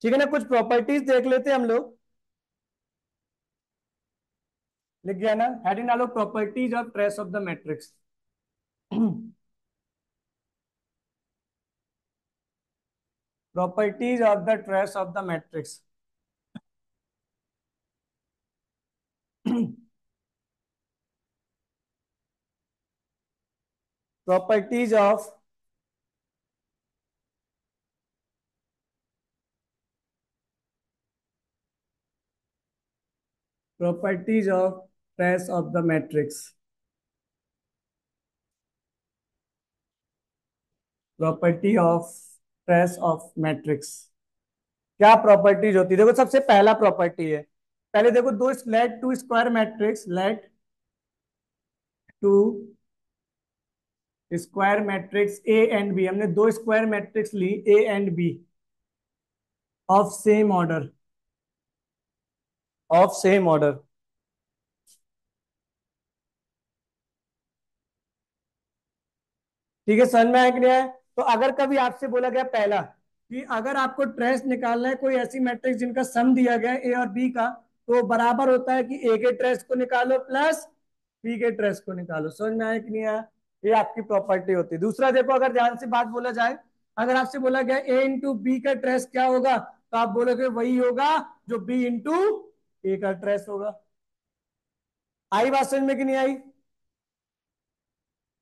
ठीक है ना? कुछ प्रॉपर्टीज देख लेते हैं हम लोग। लिख गया ना? हेडिंग डालो properties of trace of the matrix. Properties of the trace of the matrix. Properties of properties of trace of the matrix। Property of trace of matrix. क्या प्रॉपर्टीज होती है? देखो, सबसे पहला प्रॉपर्टी है, पहले देखो, दो let two square matrix, let two square matrix A and B. हमने दो स्क्वायर मैट्रिक्स ली, A and B, of same order, of same order. ठीक है? समझ में आया कि नहीं आया? तो अगर कभी आपसे बोला गया पहला कि अगर आपको ट्रेस निकालना है कोई ऐसी मैट्रिक्स जिनका सम दिया गया है ए और बी का, तो बराबर होता है कि ए के ट्रेस को निकालो प्लस बी के ट्रेस को निकालो। समझ में आया कि नहीं आया? ये आपकी प्रॉपर्टी होती है। दूसरा देखो, अगर ध्यान से बात बोला जाए, अगर आपसे बोला गया ए इंटू बी का ट्रेस क्या होगा, तो आप बोलोगे वही होगा जो बी इंटू ए का ट्रेस होगा। आई बात समझ में कि नहीं आई?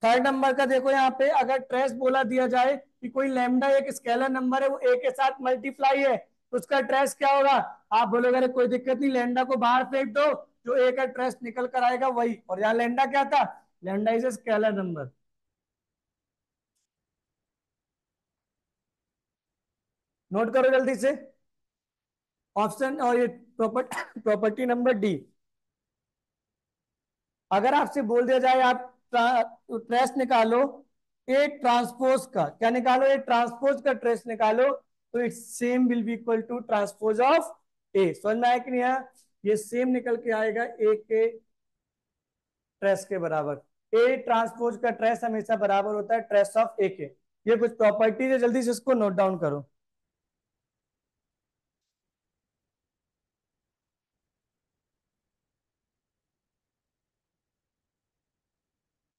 थर्ड नंबर का देखो, यहाँ पे अगर ट्रेस बोला दिया जाए कि कोई लैम्डा एक स्केलर नंबर है, वो ए के साथ मल्टीप्लाई है, तो उसका ट्रेस क्या होगा? आप बोलोगे अरे कोई दिक्कत नहीं, लैम्डा को बाहर फेंक दो, जो ए का ट्रेस निकल कर आएगा वही। और यहाँ लैम्डा क्या था? Lambda is a scalar number. Note करो जल्दी से ऑप्शन, और ये प्रॉपर्टी नंबर डी। अगर आपसे बोल दिया जाए आप ट्रेस निकालो ए ट्रांसपोज का, क्या निकालो? ए ट्रांसपोज का ट्रेस निकालो, तो it's same will be equal to transpose of A. समझ में आया कि नहीं आया? ये सेम निकल के आएगा ए के ट्रेस के बराबर। ए ट्रांसपोज का ट्रेस हमेशा बराबर होता है ट्रेस ऑफ ए के। ये कुछ प्रॉपर्टीज है, जल्दी से इसको नोट डाउन करो।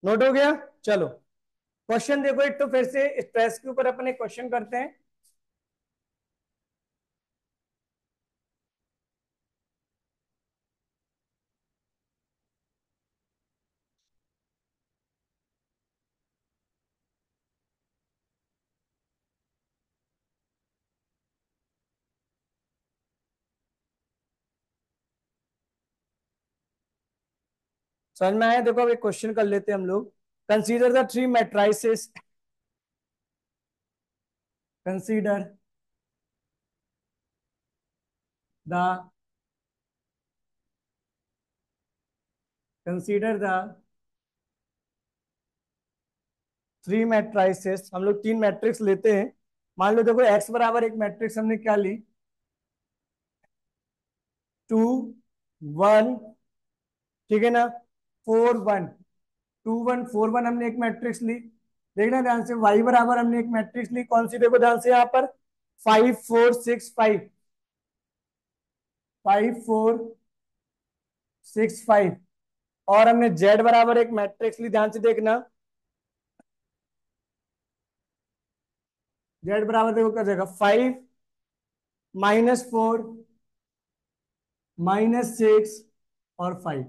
नोट हो गया? चलो क्वेश्चन देखो एक, तो फिर से स्ट्रेस के ऊपर अपने क्वेश्चन करते हैं। समझ में आया? देखो अब एक क्वेश्चन कर लेते हैं हम लोग। Consider the three matrices, consider the consider the three matrices. हम लोग तीन मैट्रिक्स लेते हैं। मान लो देखो एक्स बराबर एक मैट्रिक्स हमने क्या ली, 2 1, ठीक है ना, 4 1, 2 1 4 1 हमने एक मैट्रिक्स ली। देखना ध्यान से, वाई बराबर हमने एक मैट्रिक्स ली, कौन सी? देखो ध्यान से यहाँ पर 5 4 6 5, 5 4 6 5। और हमने जेड बराबर एक मैट्रिक्स ली, ध्यान से देखना, जेड बराबर देखो क्या जाएगा, 5 -4 -6 और 5।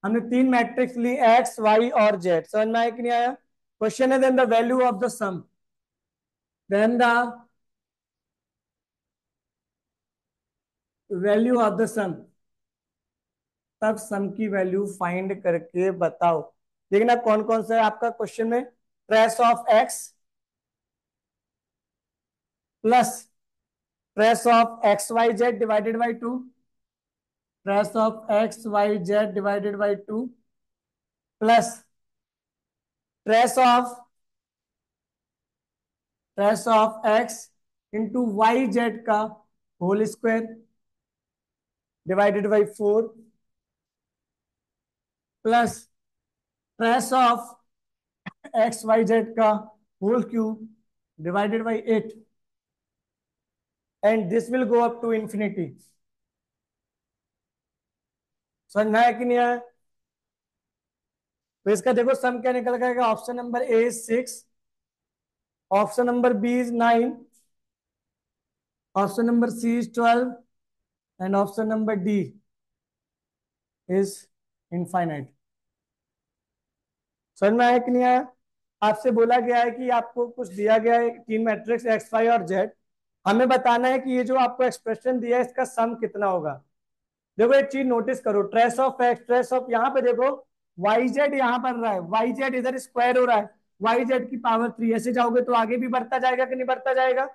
हमने तीन मैट्रिक्स ली, एक्स वाई और जेड। समझ में आया कि नहीं आया? क्वेश्चन है then the value of the sum, then the value of the sum, तब सम की वैल्यू फाइंड करके बताओ। देखना कौन कौन सा है आपका क्वेश्चन में, trace of x plus trace of x y z divided by 2, trace of x y z divided by 2 plus trace of x into y z का whole square divided by 4 plus trace of x y z का whole cube divided by 8, and this will go up to infinity. समझ में आया कि नहीं आया? तो इसका देखो सम क्या निकल जाएगा, option number A is 6, option number B is 9, option number C is 12, and option number D is infinite. समझ में आया कि नहीं आया? आपसे बोला गया है कि आपको कुछ दिया गया है, तीन मैट्रिक्स एक्स वाई और जेड, हमें बताना है कि ये जो आपको एक्सप्रेशन दिया है इसका सम कितना होगा। देखो एक चीज नोटिस करो, trace of x, trace of यहाँ पे देखो वाई जेड यहाँ पर रहा है, वाई जेड इधर स्क्वायर हो रहा है, वाई जेड की पावर 3, ऐसे जाओगे तो आगे भी बढ़ता जाएगा कि नहीं बढ़ता जाएगा?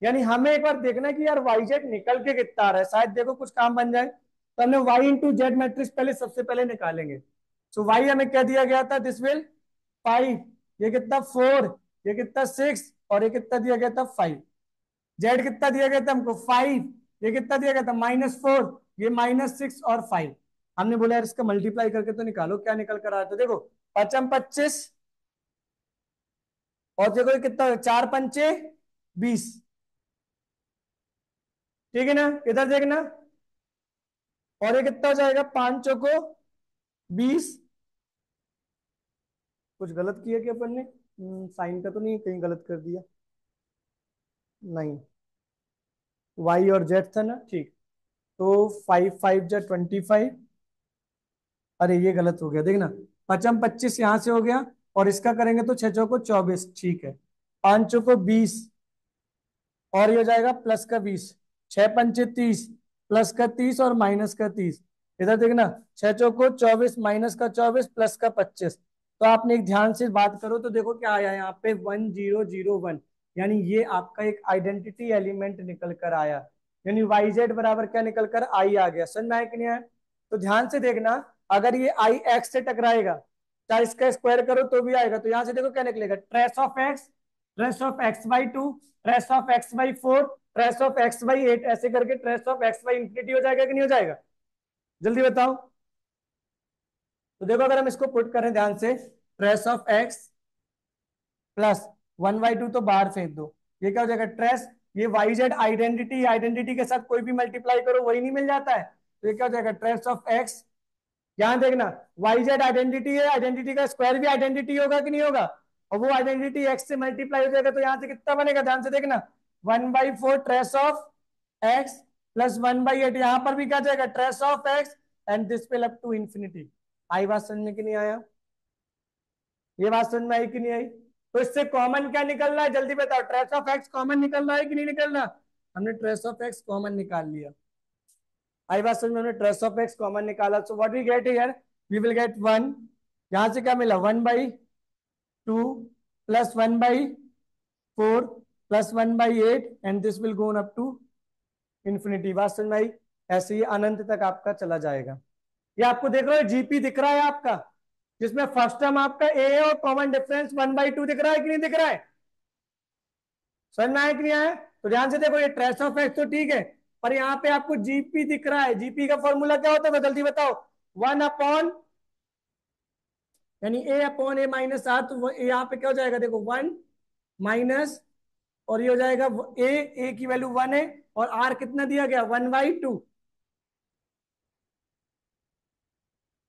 यानी हमें एक बार देखना है कि यार वाई जेड निकल के कितना आ रहा है, शायद देखो कुछ काम बन जाए। तो हमने वाई इंटू जेड मैट्रिक्स पहले सबसे पहले निकालेंगे। सो वाई हमें क्या दिया गया था, दिस विल 5, ये कितना 4, ये कितना 6, और ये कितना दिया गया था 5। जेड कितना दिया गया था हमको 5, ये कितना दिया गया था -4, ये -6 और 5। हमने बोला यार इसका मल्टीप्लाई करके तो निकालो क्या निकल कर आया। तो देखो 5 25, और देखो ये कितना, 4 पंचे 20, ठीक है ना, इधर देखना, और ये कितना हो जाएगा, 5 चौको 20। कुछ गलत किया क्या अपन ने? साइन का तो नहीं कहीं गलत कर दिया? नहीं, वाई और जेड था ना, ठीक। तो 5 5 जा 25, अरे ये गलत हो गया, देखना 5 25 यहां से हो गया, और इसका करेंगे तो 6 चौको 24, ठीक है, 5 चौको 20, और ये हो जाएगा प्लस का 20, 6 पंचे 30, प्लस का 30 और माइनस का 30। इधर देखना 6 चौको 24, माइनस का 24, प्लस का 25। तो आपने एक ध्यान से बात करो तो देखो क्या आया यहाँ पे, 1001, यानी ये आपका एक आइडेंटिटी एलिमेंट निकल कर आया, यानी वाई जेड बराबर क्या निकल कर आई आ गया। समझ में आया कि नहीं आया? तो ध्यान से देखना, अगर ये आई एक्स से टकराएगा, चाहे इसका स्क्वायर करो तो भी आएगा, तो यहां से देखो क्या निकलेगा, trace of x, trace of x by 2, trace of x by 4, trace of x by 8, ऐसे करके trace of x by infinity हो जाएगा कि नहीं हो जाएगा? जल्दी बताओ। तो देखो अगर हम इसको पुट करें ध्यान से, ट्रेस ऑफ एक्स प्लस 1/2 तो बाहर फेंक दो, ये क्या हो जाएगा ट्रेस, ये वाई जेड आइडेंटिटी, आइडेंटिटी के साथ कोई भी मल्टीप्लाई करो वही नहीं मिल जाता है, तो ये क्या हो जाएगा ट्रेस ऑफ एक्स, यहां देखना वाई जेड आइडेंटिटी है, आइडेंटिटी का स्क्वायर भी आइडेंटिटी होगा कि नहीं होगा, और वो आइडेंटिटी एक्स से मल्टीप्लाई हो जाएगा, तो यहां से कितना बनेगा, ध्यान से देखना, 1/4 ट्रेस ऑफ एक्स प्लस 1/8, यहां पर भी क्या जाएगा trace of x, and this will up to infinity. आई बात समझ में कि नहीं आया? ये बात समझ में आई कि नहीं आई? तो इससे कॉमन क्या निकल रहा है, जल्दी बताओ, ट्रेस ऑफ एक्स कॉमन निकल रहा है कि नहीं निकल रहा? हमने ट्रेस ऑफ एक्स कॉमन निकाल लिया। आई बात समझ में, हमने ट्रेस ऑफ एक्स कॉमन निकाला, so what we get here, we will get 1, यहां से क्या मिला 1/2 plus 1/4 plus 1/8 and this will go up to infinity. बात समझ में आई? ऐसे ही अनंत तक आपका चला जाएगा। ये आपको देख रहे हो जीपी दिख रहा है आपका, जिसमें फर्स्ट टर्म आपका ए है और कॉमन डिफरेंस 1/2 दिख रहा है कि नहीं दिख रहा है? समझ में आया कि नहीं आया? तो ध्यान से देखो, ये ट्रेस ऑफ एक्स तो ठीक है, पर यहाँ पे आपको जीपी दिख रहा है। जीपी का फॉर्मूला क्या होता है जल्दी बताओ? 1 यानी ए अपॉन ए माइनस आर, तो यहाँ पे क्या हो जाएगा देखो 1 माइनस, और ये हो जाएगा ए की वैल्यू 1 है और आर कितना दिया गया 1/2।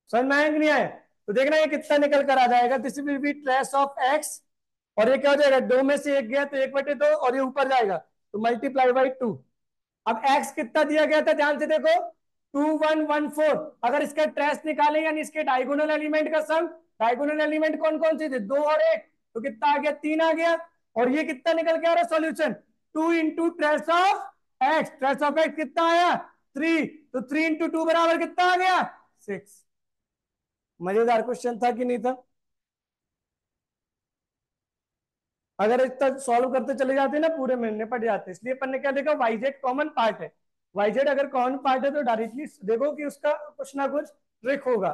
समझ में आया कि नहीं आया? तो देखना ये कितना निकल कर आ जाएगा, this will B trace of x, और ये क्या हो जाएगा 2 में से 1 गया तो 1/2 और ये ऊपर जाएगा तो ×2। अब x कितना दिया गया था ध्यान से देखो 2114। अगर इसका ट्रेस निकाले यानी इसके डायगोनल एलिमेंट का सम, डायगोनल एलिमेंट कौन कौन से थे 2 और 1, तो कितना आ गया 3 आ गया। और ये कितना निकल के आ रहा है solution 2 into trace of x, trace of x कितना आया 3, तो 3 इंटू 2 बराबर कितना आ गया 6। मजेदार क्वेश्चन था कि नहीं था? अगर इतना सॉल्व करते चले जाते ना पूरे में निपट जाते, इसलिए अपन ने क्या देखा वाईजेड कॉमन पार्ट है। वाईजेड अगर कॉमन पार्ट है तो डायरेक्टली देखो कि उसका कुछ ना कुछ ट्रिक होगा।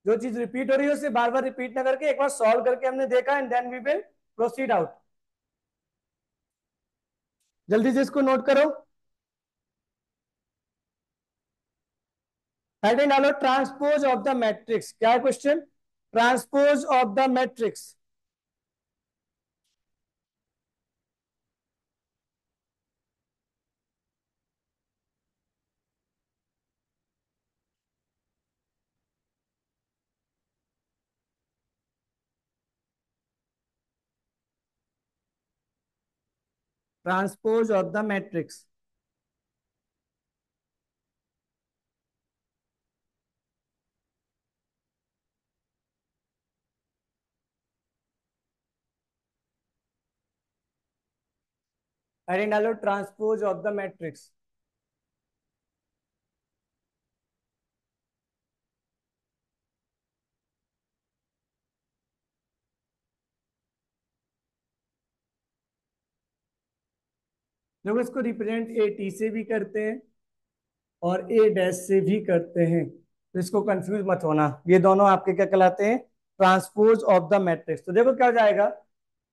जो चीज रिपीट हो रही है उसे बार बार रिपीट ना करके एक बार सॉल्व करके हमने देखा and then we will proceed out. जल्दी से इसको नोट करो। हेडिंग डालो ट्रांसपोज ऑफ द मैट्रिक्स। क्या है question? Transpose of the matrix. Transpose of the matrix. Heading डालो ट्रांसपोज ऑफ द मैट्रिक्स। देखो इसको रिप्रेजेंट ए टी से भी करते हैं और ए डैश से भी करते हैं, तो इसको कंफ्यूज मत होना, ये दोनों आपके क्या कहलाते हैं ट्रांसपोज ऑफ द मैट्रिक्स। तो देखो क्या हो जाएगा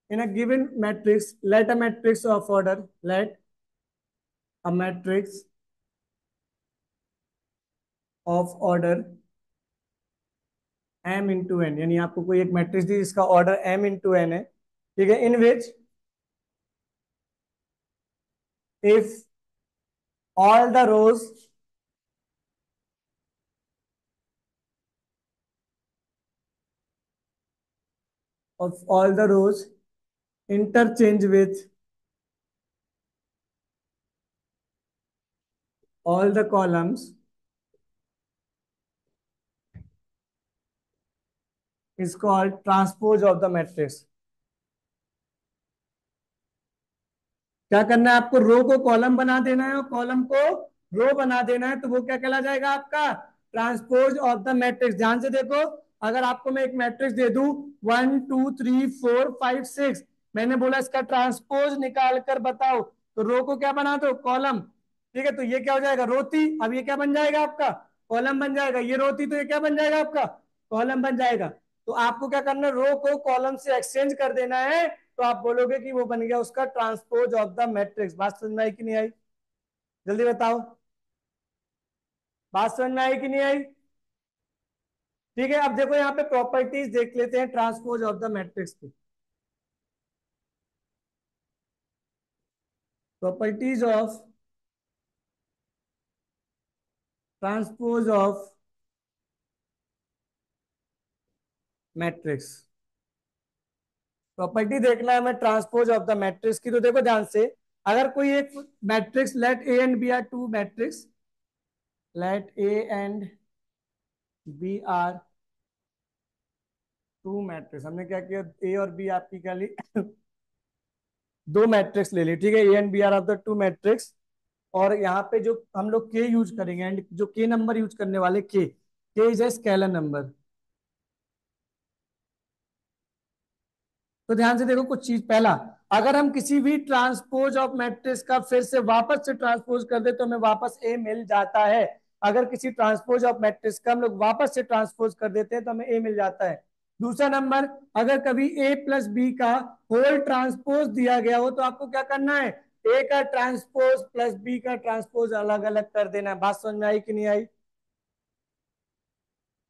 in a given matrix, let a matrix of order, let a matrix of order m into n, यानी आपको कोई एक मैट्रिक्स दी जिसका ऑर्डर m इंटू एन है, ठीक है, in which if all the rows of all the rows interchange with all the columns is called transpose of the matrix। क्या करना है आपको? रो को कॉलम बना देना है और कॉलम को रो बना देना है, तो वो क्या कहला जाएगा आपका ट्रांसपोज ऑफ द मैट्रिक्स। ध्यान से देखो, अगर आपको मैं एक मैट्रिक्स दे दूं 1 2 3 4 5 6, मैंने बोला इसका ट्रांसपोज निकाल कर बताओ, तो रो को क्या बना दो कॉलम, ठीक है, तो ये क्या हो जाएगा रोती, अब ये क्या बन जाएगा आपका कॉलम बन जाएगा, ये रोती तो ये क्या बन जाएगा आपका कॉलम बन जाएगा। तो आपको क्या करना है रो को कॉलम से एक्सचेंज कर देना है, तो आप बोलोगे कि वो बन गया उसका ट्रांसपोज ऑफ द मैट्रिक्स। बात समझ में आई कि नहीं आई? जल्दी बताओ, बात समझ में आई कि नहीं आई? ठीक है, अब देखो यहाँ पे प्रॉपर्टीज देख लेते हैं ट्रांसपोज ऑफ द मैट्रिक्स की। Properties of transpose of matrix. Property देखना है हमें ट्रांसपोज ऑफ द मैट्रिक्स की, तो देखो ध्यान से, अगर कोई एक matrix let A and B are two matrix, let A and B are two matrix, हमने क्या किया ए और बी आपकी क्या ली दो मैट्रिक्स ले ली, ठीक है, A and B are of the two matrix, और यहाँ पे जो हम लोग के यूज करेंगे एंड जो के नंबर यूज करने वाले के, के इज ए स्केलर नंबर। तो ध्यान से देखो कुछ चीज। पहला, अगर हम किसी भी ट्रांसपोज ऑफ मैट्रिक्स का फिर से वापस से ट्रांसपोज कर दे तो हमें वापस ए मिल जाता है। अगर किसी ट्रांसपोज ऑफ मैट्रिक्स का हम लोग वापस से ट्रांसपोज कर देते हैं तो हमें ए मिल जाता है। दूसरा नंबर, अगर कभी ए प्लस बी का होल ट्रांसपोज दिया गया हो तो आपको क्या करना है, ए का ट्रांसपोज प्लस बी का ट्रांसपोज अलग अलग कर देना है। बात समझ में आई कि नहीं आई?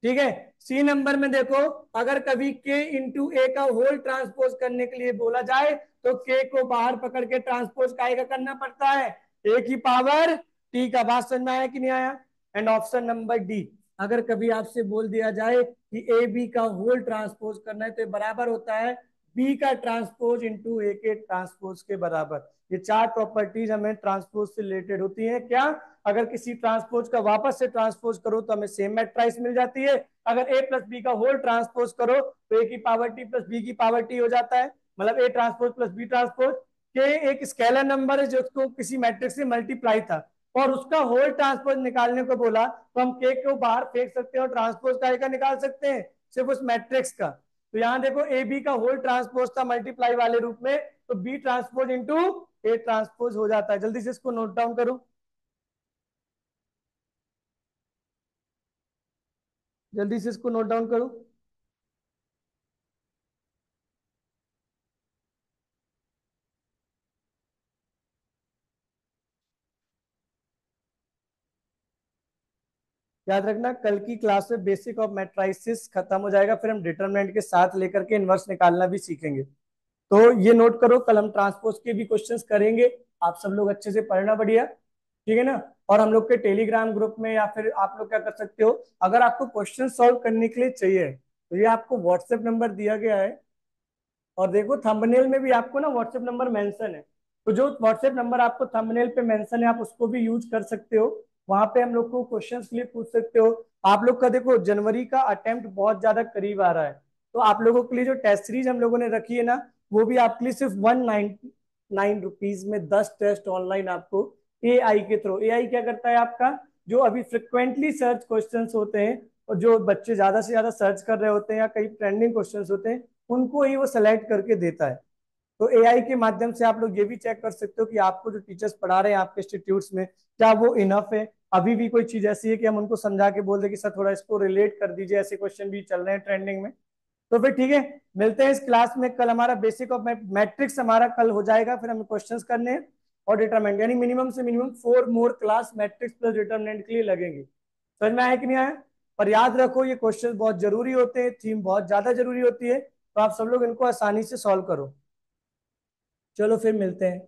ठीक है। सी नंबर में देखो, अगर कभी के इंटू ए का होल ट्रांसपोज करने के लिए बोला जाए तो के को बाहर पकड़ के ट्रांसपोज का करना पड़ता है ए की पावर टी का। बात समझ में आया कि नहीं आया? एंड ऑप्शन नंबर डी, अगर कभी आपसे बोल दिया जाए कि ए बी का होल ट्रांसपोज करना है तो ये बराबर होता है बी का ट्रांसपोज इंटू ए के ट्रांसपोज के बराबर। ये चार प्रॉपर्टीज हमें ट्रांसपोज से रिलेटेड होती है। क्या? अगर किसी ट्रांसपोज का वापस से ट्रांसपोज करो तो हमें सेम मैट्रिक्स मिल जाती है। अगर ए प्लस बी का होल ट्रांसपोज करो तो ए की पावर टी प्लस बी की पावर टी हो जाता है, मतलब A transpose plus B transpose. के एक स्केलर नंबर है जो उसको किसी मैट्रिक्स से मल्टीप्लाई था और उसका होल ट्रांसपोज निकालने को बोला तो हम के को बाहर फेंक सकते हैं और ट्रांसपोज का निकाल सकते हैं सिर्फ उस मैट्रिक्स का। तो यहाँ देखो ए बी का होल ट्रांसपोज था मल्टीप्लाई वाले रूप में, तो B transpose into A transpose हो जाता है। जल्दी से इसको नोट डाउन करो, जल्दी से इसको नोट डाउन करो। याद रखना कल की क्लास में बेसिक ऑफ मैट्रिसेस खत्म हो जाएगा, फिर हम डिटरमिनेंट के साथ लेकर के इनवर्स निकालना भी सीखेंगे। तो ये नोट करो, कल हम ट्रांसपोज के भी क्वेश्चंस करेंगे। आप सब लोग अच्छे से पढ़ना, बढ़िया, ठीक है ना? और हम लोग के टेलीग्राम ग्रुप में या फिर आप लोग क्या कर सकते हो, अगर आपको क्वेश्चन सॉल्व करने के लिए चाहिए तो ये आपको व्हाट्सएप नंबर दिया गया है और देखो थंबनेल में भी आपको ना व्हाट्सएप नंबर मेंशन है। तो जो व्हाट्सएप नंबर आपको थंबनेल पे मेंशन है आप उसको भी यूज कर सकते हो। वहां पे हम लोग को क्वेश्चन के लिए पूछ सकते हो। आप लोग का देखो जनवरी का अटेम्प्ट बहुत ज्यादा करीब आ रहा है, तो आप लोगों के लिए जो टेस्ट सीरीज हम लोगों ने रखी है ना, वो भी आपके लिए सिर्फ 199 रुपीज में 10 टेस्ट ऑनलाइन आपको एआई के थ्रू। एआई क्या करता है आपका, जो अभी फ्रिक्वेंटली सर्च क्वेश्चंस होते हैं और जो बच्चे ज्यादा से ज्यादा सर्च कर रहे होते हैं या कई ट्रेंडिंग क्वेश्चंस होते हैं उनको ही वो सेलेक्ट करके देता है। तो एआई के माध्यम से आप लोग ये भी चेक कर सकते हो कि आपको जो टीचर्स पढ़ा रहे हैं आपके इंस्टीट्यूट्स में क्या वो इनफ है। अभी भी कोई चीज ऐसी है कि हम उनको समझा के बोल दे कि सर थोड़ा इसको रिलेट कर दीजिए, ऐसे क्वेश्चन भी चल रहे हैं ट्रेंडिंग में। तो फिर ठीक है, मिलते हैं इस क्लास में कल। हमारा बेसिक ऑफ मैट्रिक्स हमारा कल हो जाएगा, फिर हमें क्वेश्चंस करने हैं और डिटरमिनेंट, यानी मिनिमम से मिनिमम 4 मोर क्लास मैट्रिक्स प्लस डिटरमिनेंट के लिए लगेंगे। समझ में आया कि नहीं आया? पर याद रखो ये क्वेश्चन बहुत जरूरी होते हैं, थीम बहुत ज्यादा जरूरी होती है, तो आप सब लोग इनको आसानी से सॉल्व करो। चलो फिर मिलते हैं।